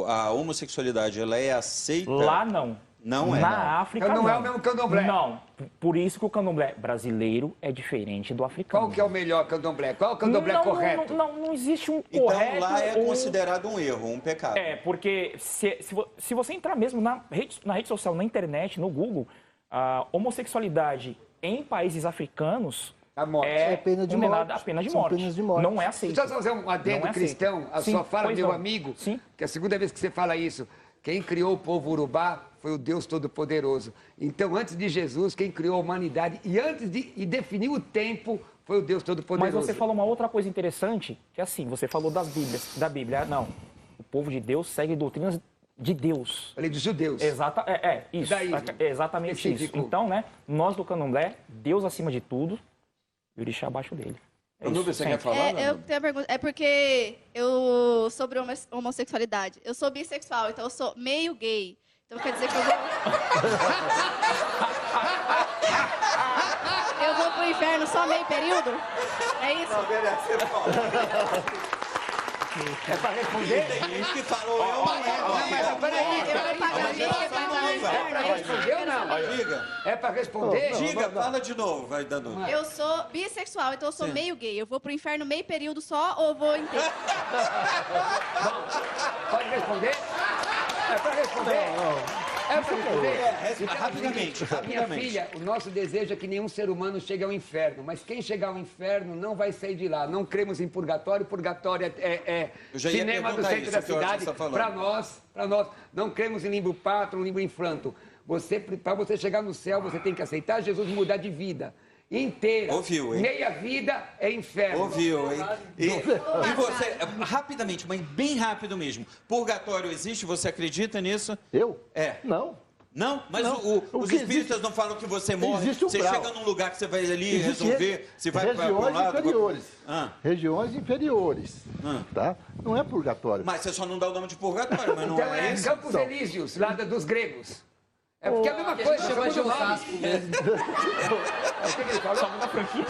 a homossexualidade, ela é aceita? Lá não. Não é? Na África não. Não é o mesmo candomblé? Não. Por isso que o candomblé brasileiro é diferente do africano. Qual que é o melhor candomblé? Qual é o candomblé correto? Não existe um então, correto. Então lá é considerado um erro, um pecado. Porque se você entrar mesmo na rede social, na internet, no Google, a homossexualidade em países africanos é pena de condenada morte. a pena de São morte. penas de morte. Não é aceito. Deixa eu só fazer um adendo cristão. A sua fala, meu amigo, que é a segunda vez que você fala isso. Quem criou o povo urubá foi o Deus Todo-Poderoso. Então, antes de Jesus, quem criou a humanidade e definiu o tempo foi o Deus Todo-Poderoso. Mas você falou uma outra coisa interessante, que é assim, você falou da Bíblia. Não, o povo de Deus segue doutrinas de Deus. Falei dos judeus. Isso. Exatamente isso. Então, né, nós do candomblé, Deus acima de tudo e o orixá abaixo dele. Você quer falar? Eu tenho uma pergunta. É porque sobre homossexualidade, eu sou bissexual, então eu sou meio gay. Então quer dizer que eu vou... eu vou pro inferno só meio período? É isso? É pra responder? Tem gente que falou eu, mas peraí. Respondeu ou não? Diga. É pra responder? Diga, fala de novo, vai dando. Eu sou bissexual, então eu sou meio gay. Eu vou pro inferno meio período só ou vou inteiro? Pode responder? É pra responder? É pra responder? Rapidamente. Minha filha, o nosso desejo é que nenhum ser humano chegue ao inferno. Mas quem chegar ao inferno não vai sair de lá. Não cremos em purgatório. Purgatório é cinema do centro da cidade. Para nós, não cremos em limbo patrum, limbo infranto. Para você chegar no céu, você tem que aceitar Jesus e mudar de vida inteira. Ouviu, hein? Meia vida é inferno. Ouviu, hein? E você, rapidamente, mas bem rápido mesmo. Purgatório existe? Você acredita nisso? Eu? Não? Mas não. Os espíritas não falam que você morre. Você chega num lugar que você vai ali resolver. Você vai para um lado. Regiões inferiores. Tá? Não é purgatório. Mas você só não dá o nome de purgatório, mas não então é isso. Campos Elíseos, lá dos gregos. É porque é a mesma coisa, só muda o nome. É o que ele falou? Só muda a franquia.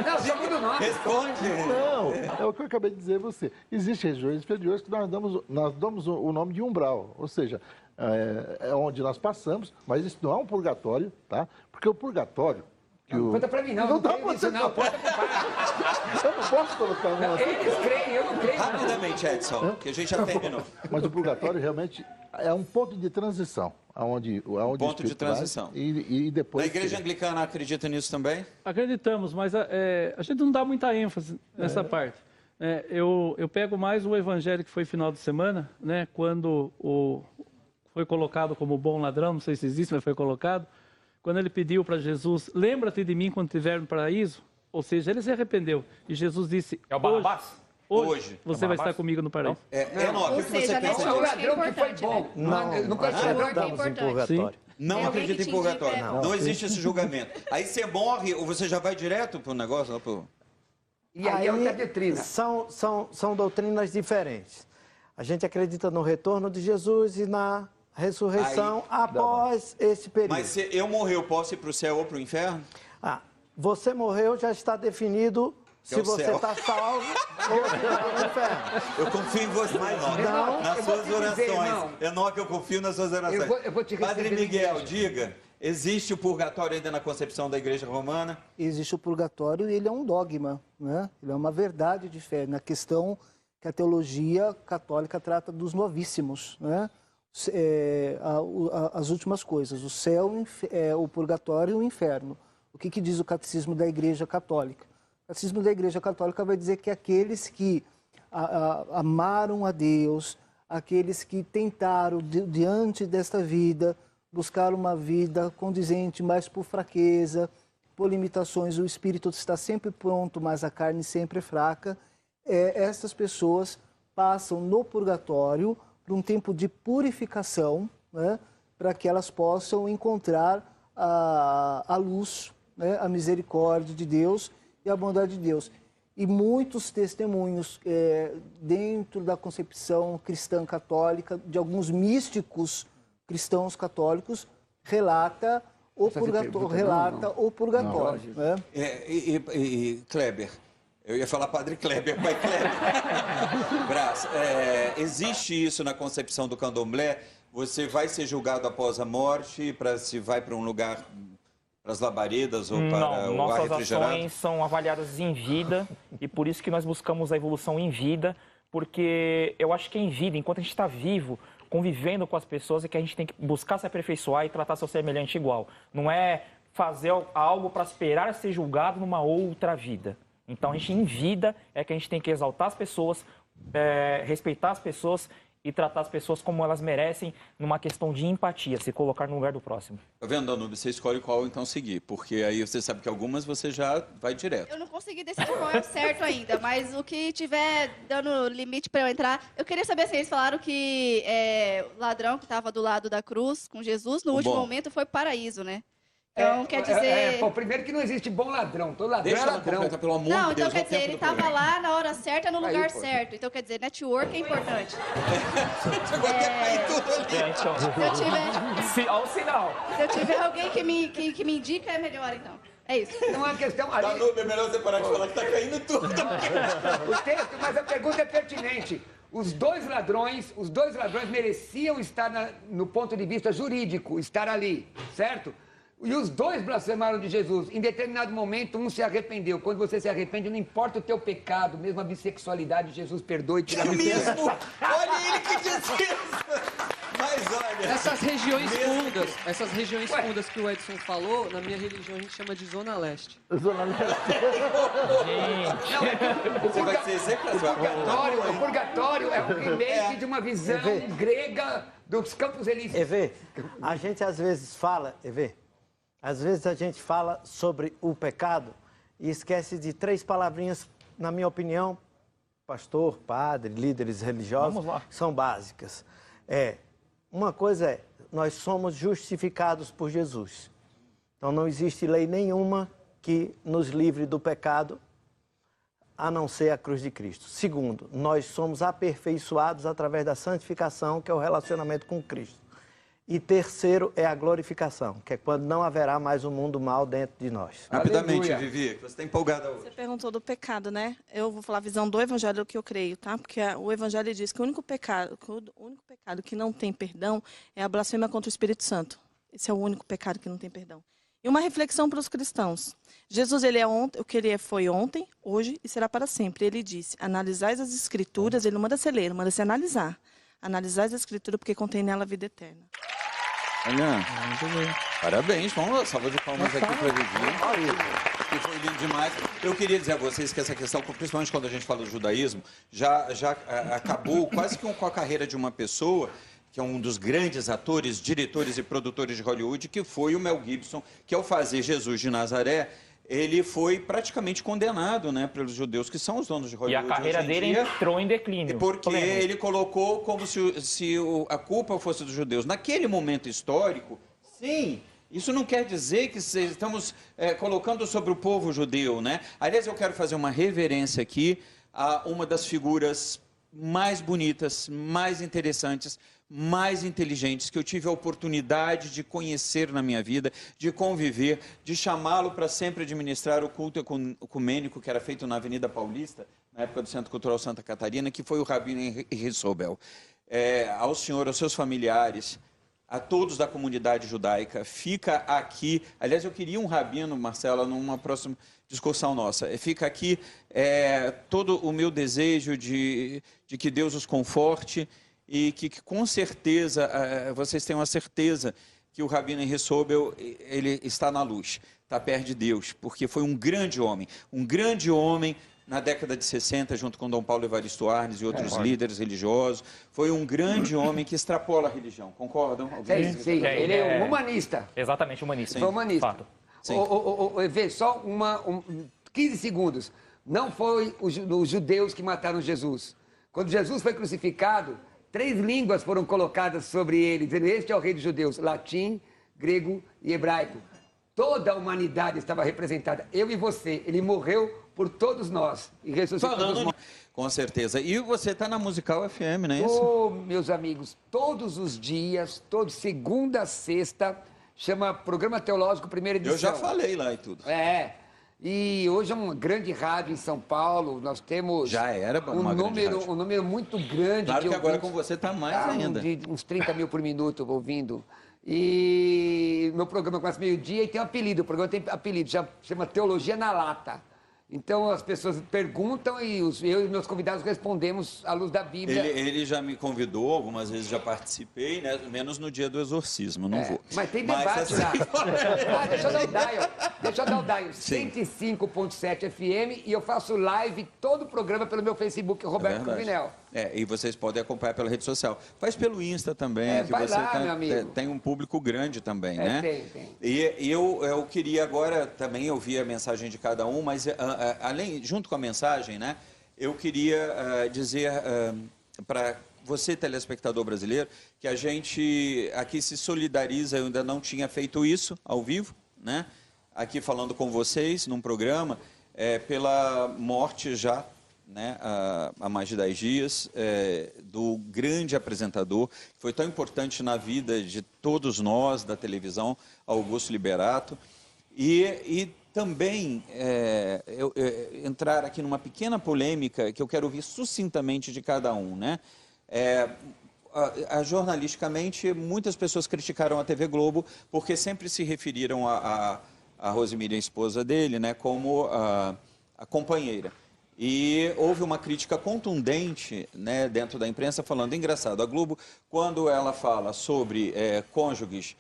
Não, só muda o nome. Responde. Não, é o que eu acabei de dizer a você. Existem regiões inferiores que nós damos o nome de umbral, ou seja, é onde nós passamos, mas isso não é um purgatório, tá? Porque o purgatório... Conta pra mim, não dá pra você não. Conta pro pai. Eu não posso colocar uma... Eles creem, eu não creio. Rapidamente, Edson, que a gente já terminou. Mas o purgatório realmente é um ponto de transição. Ponto de transição. E depois... A igreja anglicana acredita nisso também? Acreditamos, mas a gente não dá muita ênfase nessa parte. Eu pego mais o evangelho que foi final de semana, né? Quando foi colocado como bom ladrão, não sei se existe, mas foi colocado. Quando ele pediu para Jesus, lembra-te de mim quando estiver no paraíso. Ou seja, ele se arrependeu. E Jesus disse, é o Barrabás? Hoje você vai estar comigo no paraíso. O que você pensa? É o ladrão que foi bom. Não acreditamos em purgatório. Não acredita em purgatório. Não existe esse julgamento. Aí você morre ou você já vai direto pro negócio? E aí é outra doutrina. São doutrinas diferentes. A gente acredita no retorno de Jesus e na ressurreição após esse período. Mas se eu morrer, eu posso ir para o céu ou para o inferno? Você morreu, já está definido se você está salvo ou no inferno. Eu confio em você, nas suas orações. Enoque, eu confio nas suas orações. Eu vou te Padre Miguel, diga, existe o purgatório ainda na concepção da Igreja Romana? Existe o purgatório e ele é um dogma, né? Ele é uma verdade de fé, na questão que a teologia católica trata dos novíssimos, né? As últimas coisas, o céu, o purgatório e o inferno. O que diz o Catecismo da Igreja Católica? O Catecismo da Igreja Católica vai dizer que aqueles que amaram a Deus, aqueles que tentaram, diante desta vida, buscar uma vida condizente, mas por fraqueza, por limitações, o espírito está sempre pronto, mas a carne sempre é fraca, essas pessoas passam no purgatório por um tempo de purificação, né, para que elas possam encontrar a luz, né, a misericórdia de Deus e a bondade de Deus. E muitos testemunhos dentro da concepção cristã católica, de alguns místicos cristãos católicos, relata o purgatório. Né? Kleber, eu ia falar Padre Kleber, pai Kleber. Brás, existe isso na concepção do candomblé? Você vai ser julgado após a morte, se vai para um lugar, para as labaredas ou para o ar refrigerado? Nossas ações são avaliadas em vida e por isso que nós buscamos a evolução em vida, porque eu acho que é em vida, enquanto a gente está vivo, convivendo com as pessoas, é que a gente tem que buscar se aperfeiçoar e tratar seu semelhante igual. Não é fazer algo para esperar ser julgado numa outra vida. Então, a gente, em vida, é que a gente tem que exaltar as pessoas, respeitar as pessoas e tratar as pessoas como elas merecem, numa questão de empatia, se colocar no lugar do próximo. Tá vendo, Danúbio? Você escolhe qual então seguir, porque aí você sabe que algumas você já vai direto. Eu não consegui decidir qual é o certo ainda, mas o que tiver dando limite para eu entrar... Eu queria saber se eles falaram que o ladrão que estava do lado da cruz com Jesus, no último momento, foi paraíso, né? Então, quer dizer... primeiro que não existe bom ladrão, todo ladrão é ladrão. Pelo amor de Deus. Não, então quer dizer, ele estava lá na hora certa, no lugar certo. Então, quer dizer, network é importante. Agora quer cair tudo ali. Olha o sinal. Se eu tiver alguém que me indica, é melhor, então. É isso. Não é uma questão... Danúbio, é melhor você parar de falar que está caindo tudo. O texto, mas a pergunta é pertinente. Os dois ladrões mereciam estar no ponto de vista jurídico, estar ali, certo? E os dois blasfemaram de Jesus. Em determinado momento, um se arrependeu. Quando você se arrepende, não importa o teu pecado, mesmo a bissexualidade, Jesus perdoa e tira do mesmo? Olha ele que diz isso! Mas olha... Essas regiões fundas que o Edson falou, na minha religião a gente chama de Zona Leste. Zona Leste. Você vai ser execrado. O purgatório é um remake de uma visão grega dos Campos Elíseos. A gente às vezes fala, às vezes a gente fala sobre o pecado e esquece de 3 palavrinhas, na minha opinião, pastor, padre, líderes religiosos, são básicas. Uma coisa é, nós somos justificados por Jesus. Então não existe lei nenhuma que nos livre do pecado, a não ser a cruz de Cristo. Segundo, nós somos aperfeiçoados através da santificação, que é o relacionamento com Cristo. E terceiro é a glorificação, que é quando não haverá mais um mundo mal dentro de nós. Rapidamente, Vivi, você está empolgada hoje. Você perguntou do pecado, né? Eu vou falar a visão do evangelho que eu creio, tá? Porque o evangelho diz que o único pecado que não tem perdão é a blasfêmia contra o Espírito Santo. Esse é o único pecado que não tem perdão. E uma reflexão para os cristãos. Jesus, ele é ontem, o que ele foi ontem, hoje e será para sempre. Ele disse, analisais as escrituras, ele não manda você ler, ele manda você analisar. Analisais a escritura porque contém nela a vida eterna. Olha, parabéns, vamos lá, salva de palmas aqui para a Vivi. Que foi lindo demais. Eu queria dizer a vocês que essa questão, principalmente quando a gente fala do judaísmo, já acabou quase que com a carreira de uma pessoa que é um dos grandes atores, diretores e produtores de Hollywood, que foi o Mel Gibson, que ao fazer Jesus de Nazaré, ele foi praticamente condenado, né, pelos judeus, que são os donos de Hollywood. E a carreira dele entrou em declínio. Porque ele colocou como se a culpa fosse dos judeus. Naquele momento histórico, sim, isso não quer dizer que estamos colocando sobre o povo judeu, né? Aliás, eu quero fazer uma reverência aqui a uma das figuras mais bonitas, mais interessantes, mais inteligentes que eu tive a oportunidade de conhecer na minha vida, de conviver, de chamá-lo para sempre administrar o culto ecumênico que era feito na Avenida Paulista, na época do Centro Cultural Santa Catarina, que foi o Rabino Henri Sobel. Ao senhor, aos seus familiares, a todos da comunidade judaica, fica aqui, aliás, eu queria um rabino, Marcela, numa próxima discussão nossa, fica aqui todo o meu desejo de que Deus os conforte, e que com certeza, vocês tenham a certeza que o Rabino Henri Sobel, ele está na luz, está perto de Deus, porque foi um grande homem na década de 60, junto com Dom Paulo Evaristo Arnes e outros líderes religiosos, foi um grande homem que extrapola a religião, concordam? Sim, ele é um humanista. Exatamente, humanista. Foi humanista. Fato. Vê, só 15 segundos. Não foi os judeus que mataram Jesus. Quando Jesus foi crucificado, 3 línguas foram colocadas sobre ele, dizendo, este é o rei dos judeus, latim, grego e hebraico. Toda a humanidade estava representada, eu e você. Ele morreu por todos nós e ressuscitou todos nós. Com certeza. E você está na Musical FM, não é isso? Oh, meus amigos, todos os dias, segunda a sexta, chama Programa Teológico Primeira Edição. Eu já falei lá e tudo. E hoje é uma grande rádio em São Paulo, nós temos um número muito grande. Claro que agora com você está mais ainda. De uns 30 mil por minuto ouvindo. E meu programa começa meio-dia e tem um apelido, o programa tem apelido, chama Teologia na Lata. Então as pessoas perguntam e eu e meus convidados respondemos à luz da Bíblia. Ele já me convidou, algumas vezes já participei, né? Menos no dia do exorcismo, não vou. Mas tem debate lá. Deixa eu dar o dial. 105.7 FM e eu faço live todo o programa pelo meu Facebook, Roberto Cruvinel. E vocês podem acompanhar pela rede social. Faz pelo Insta também, que você tem um público grande também, né? Tem. E eu queria agora também ouvir a mensagem de cada um, mas junto com a mensagem, né? Eu queria dizer para você, telespectador brasileiro, que a gente aqui se solidariza, eu ainda não tinha feito isso ao vivo, né? Aqui falando com vocês num programa, pela morte já, né, há mais de 10 dias, do grande apresentador, que foi tão importante na vida de todos nós da televisão, Augusto Liberato, e também entrar aqui numa pequena polêmica que eu quero ouvir sucintamente de cada um, né? Jornalisticamente, muitas pessoas criticaram a TV Globo porque sempre se referiram a Rosemary, a esposa dele, né, como a companheira. E houve uma crítica contundente, né, dentro da imprensa falando, engraçado, a Globo, quando ela fala sobre cônjuges,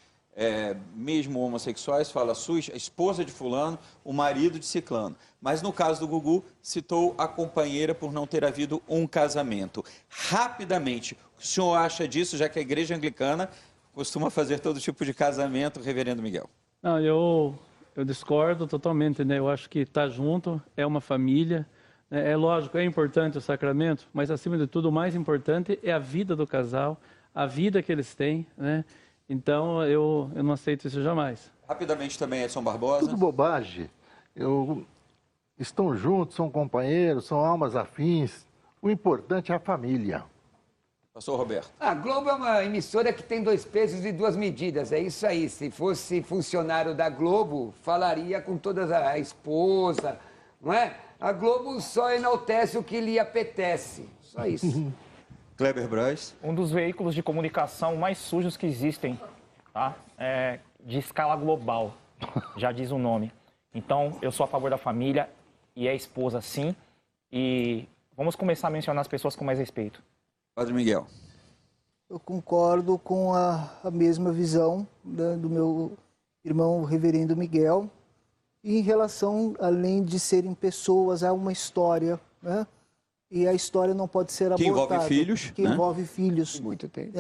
mesmo homossexuais, fala sua esposa de fulano, o marido de ciclano. Mas no caso do Gugu, citou a companheira por não ter havido um casamento. Rapidamente, o que o senhor acha disso, já que a igreja anglicana costuma fazer todo tipo de casamento, reverendo Miguel? Não, eu discordo totalmente, né? Eu acho que estar junto é uma família. É lógico, é importante o sacramento, mas acima de tudo, o mais importante é a vida do casal, a vida que eles têm, né? Então, eu não aceito isso jamais. Rapidamente também, Edson Barbosa. Tudo bobagem. Estão juntos, são companheiros, são almas afins. O importante é a família. Pastor Roberto. A Globo é uma emissora que tem 2 pesos e 2 medidas, é isso aí. Se fosse funcionário da Globo, falaria com toda a esposa, não é? A Globo só enaltece o que lhe apetece, só isso. Kleber Braz. Um dos veículos de comunicação mais sujos que existem, tá? De escala global, já diz o nome. Então, eu sou a favor da família e é esposa, sim. E vamos começar a mencionar as pessoas com mais respeito. Padre Miguel. Eu concordo com a mesma visão do meu irmão, o reverendo Miguel. E em relação, além de serem pessoas, há uma história, né? E a história não pode ser abortada. Que envolve filhos. Que envolve filhos. Muito tempo.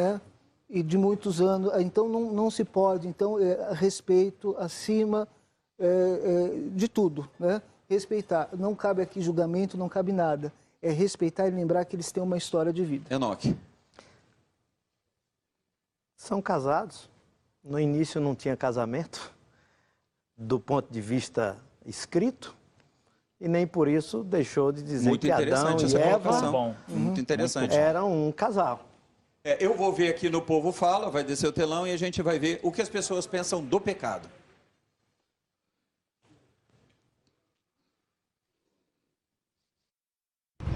E de muitos anos. Então, não se pode. Então, respeito acima de tudo, né? Respeitar. Não cabe aqui julgamento, não cabe nada. É respeitar e lembrar que eles têm uma história de vida. Enoque. São casados. No início não tinha casamento, do ponto de vista escrito, e nem por isso deixou de dizer Muito que Adão e Eva Muito interessante. eram um casal. Eu vou ver aqui no Povo Fala, vai descer o telão e a gente vai ver o que as pessoas pensam do pecado.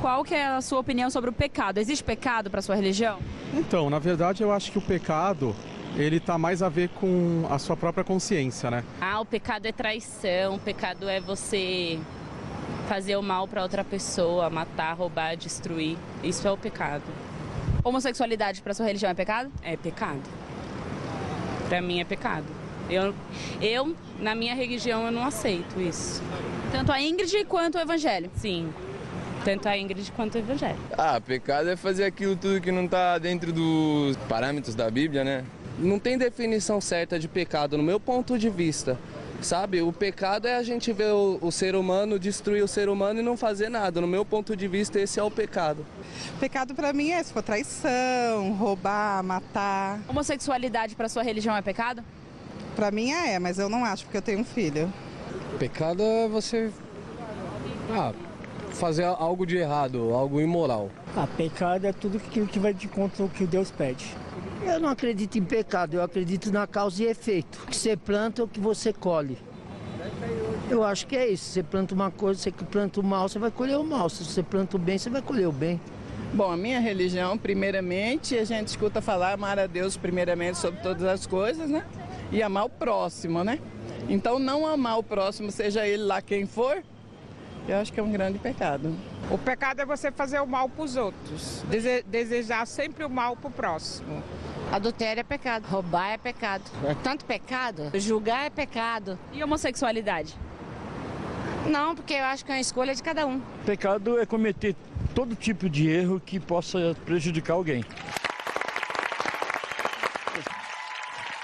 Qual que é a sua opinião sobre o pecado? Existe pecado para a sua religião? Então, na verdade, eu acho que o pecado, ele tá mais a ver com a sua própria consciência, né? O pecado é traição, o pecado é você fazer o mal para outra pessoa, matar, roubar, destruir. Isso é o pecado. Homossexualidade para sua religião é pecado? É pecado. Para mim é pecado. Eu, na minha religião, eu não aceito isso. Tanto a Ingrid quanto o Evangelho? Sim. Tanto a Ingrid quanto o Evangelho. Pecado é fazer aquilo tudo que não está dentro dos parâmetros da Bíblia, né? Não tem definição certa de pecado, no meu ponto de vista. Sabe, o pecado é a gente ver o ser humano, destruir o ser humano e não fazer nada. No meu ponto de vista, esse é o pecado. Pecado para mim se for traição, roubar, matar. Homossexualidade para sua religião é pecado? Para mim mas eu não acho, porque eu tenho um filho. Pecado é você fazer algo de errado, algo imoral. Pecado é tudo aquilo que vai de contra o que Deus pede. Eu não acredito em pecado, eu acredito na causa e efeito. O que você planta é o que você colhe. Eu acho que é isso. Você planta uma coisa, você planta o mal, você vai colher o mal. Se você planta o bem, você vai colher o bem. Bom, a minha religião, primeiramente, a gente escuta falar amar a Deus primeiramente sobre todas as coisas, né? E amar o próximo, né? Então, não amar o próximo, seja ele lá quem for, eu acho que é um grande pecado. O pecado é você fazer o mal para os outros, desejar sempre o mal para o próximo. Adultério é pecado, roubar é pecado. É tanto pecado, julgar é pecado. E homossexualidade? Não, porque eu acho que é uma escolha de cada um. Pecado é cometer todo tipo de erro que possa prejudicar alguém.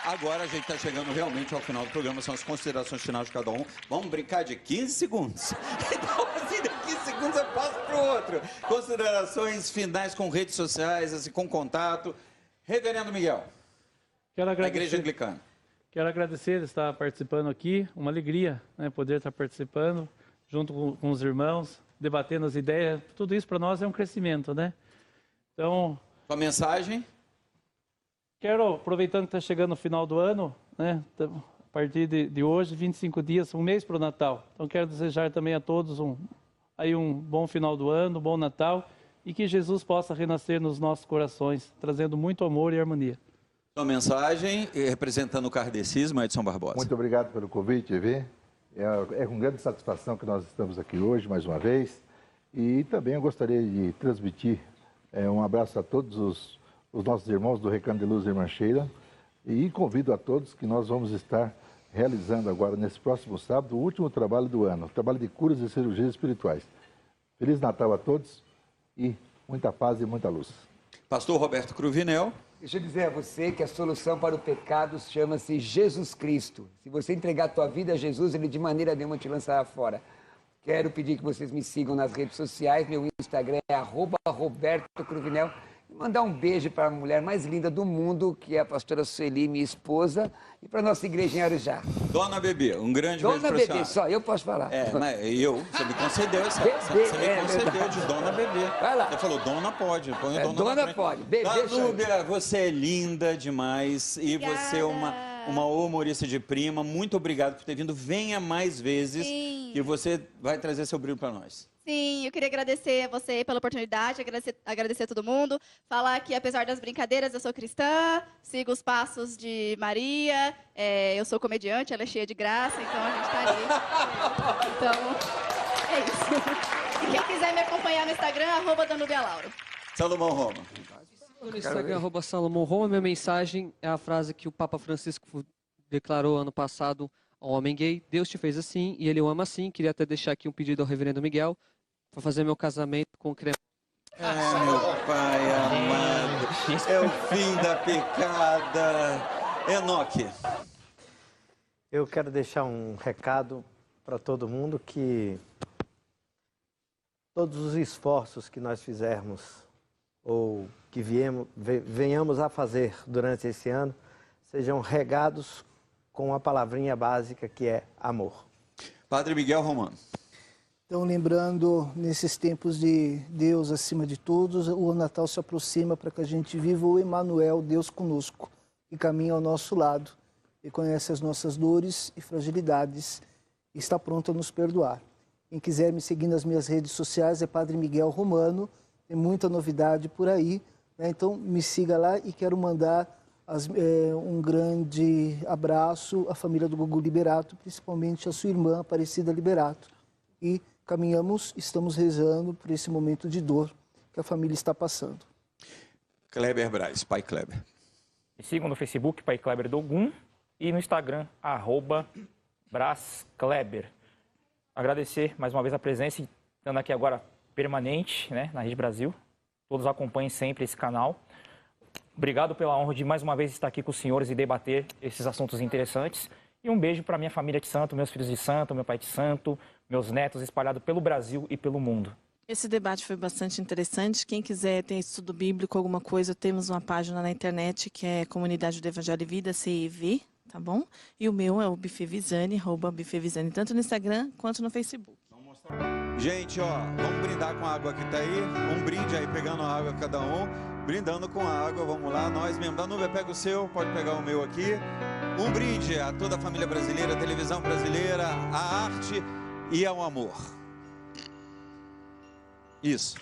Agora a gente está chegando realmente ao final do programa, são as considerações finais de cada um. Vamos brincar de 15 segundos. Então, assim, daqui 15 segundos eu passo para o outro. Considerações finais com redes sociais, assim, com contato. Reverendo Miguel, da Igreja Anglicana. Quero agradecer de estar participando aqui, uma alegria, né, poder estar participando, junto com os irmãos, debatendo as ideias. Tudo isso para nós é um crescimento, né? Então... Sua mensagem? Quero, aproveitando que está chegando o final do ano, né, a partir de hoje, 25 dias, um mês para o Natal. Então, quero desejar também a todos um bom final do ano, um bom Natal, e que Jesus possa renascer nos nossos corações, trazendo muito amor e harmonia. Sua mensagem, representando o kardecismo, Edson Barbosa. Muito obrigado pelo convite, EV. É com grande satisfação que nós estamos aqui hoje, mais uma vez. E também eu gostaria de transmitir um abraço a todos os nossos irmãos do Recanto de Luz Irmã Sheila, e convido a todos que nós vamos estar realizando agora, nesse próximo sábado, o último trabalho do ano, o trabalho de curas e cirurgias espirituais. Feliz Natal a todos e muita paz e muita luz. Pastor Roberto Cruvinel. Deixa eu dizer a você que a solução para o pecado chama-se Jesus Cristo. Se você entregar a tua vida a Jesus, ele de maneira nenhuma te lançará fora. Quero pedir que vocês me sigam nas redes sociais, meu Instagram é @RobertoCruvinel. Mandar um beijo para a mulher mais linda do mundo, que é a pastora Sueli, minha esposa, e para a nossa igreja em Arujá. Dona Bebê, um grande beijo para a senhora. Dona Bebê, só eu posso falar. Mas você me concedeu você me concedeu de Dona Bebê. Vai lá. Você falou, Dona pode, põe Dona Dona na frente. pode, Bebê. Danúbia, você é linda demais e você é uma humorista de prima. Muito obrigado por ter vindo. Venha mais vezes. Sim. E você vai trazer seu brilho para nós. Sim, eu queria agradecer a você pela oportunidade, agradecer a todo mundo, falar que apesar das brincadeiras eu sou cristã, sigo os passos de Maria, eu sou comediante, ela é cheia de graça, então a gente tá ali. Então, é isso. E quem quiser me acompanhar no Instagram, @DanubiaLauro. Salomão Roma. No Instagram, @Salomão Roma, minha mensagem é a frase que o Papa Francisco declarou ano passado homem gay, Deus te fez assim e ele o ama assim. Queria até deixar aqui um pedido ao reverendo Miguel para fazer meu casamento com o creme. Meu pai amado, é o fim da pecada. Enoque. Eu quero deixar um recado para todo mundo que todos os esforços que nós fizermos ou que venhamos a fazer durante esse ano sejam regados com a palavrinha básica que é amor. Padre Miguel Romano. Então, lembrando, nesses tempos de Deus acima de todos, o Natal se aproxima para que a gente viva o Emmanuel, Deus conosco, que caminha ao nosso lado e conhece as nossas dores e fragilidades e está pronto a nos perdoar. Quem quiser me seguir nas minhas redes sociais é Padre Miguel Romano, tem muita novidade por aí, né? Então me siga lá e quero mandar um grande abraço à família do Gugu Liberato, principalmente a sua irmã Aparecida Liberato. E estamos rezando por esse momento de dor que a família está passando. Kleber Braz, Pai Kleber. Me sigam no Facebook, Pai Kleber Dogum, e no Instagram, @BrazKleber. Agradecer mais uma vez a presença, estando aqui agora permanente, né, na Rede Brasil. Todos acompanhem sempre esse canal. Obrigado pela honra de mais uma vez estar aqui com os senhores e debater esses assuntos interessantes. E um beijo para minha família de santo, meus filhos de santo, meu pai de santo, meus netos espalhados pelo Brasil e pelo mundo. Esse debate foi bastante interessante. Quem quiser ter estudo bíblico, alguma coisa, temos uma página na internet que é Comunidade do Evangelho e Vida, CEV, tá bom? E o meu é o Bifevisani, @Bifevisani, tanto no Instagram quanto no Facebook. Gente, ó, vamos brindar com a água que tá aí. Um brinde aí, pegando a água cada um. Brindando com a água, vamos lá. Nós mesmo da nuvem, pega o seu, pode pegar o meu aqui. Um brinde a toda a família brasileira, a televisão brasileira, à arte e ao amor. Isso.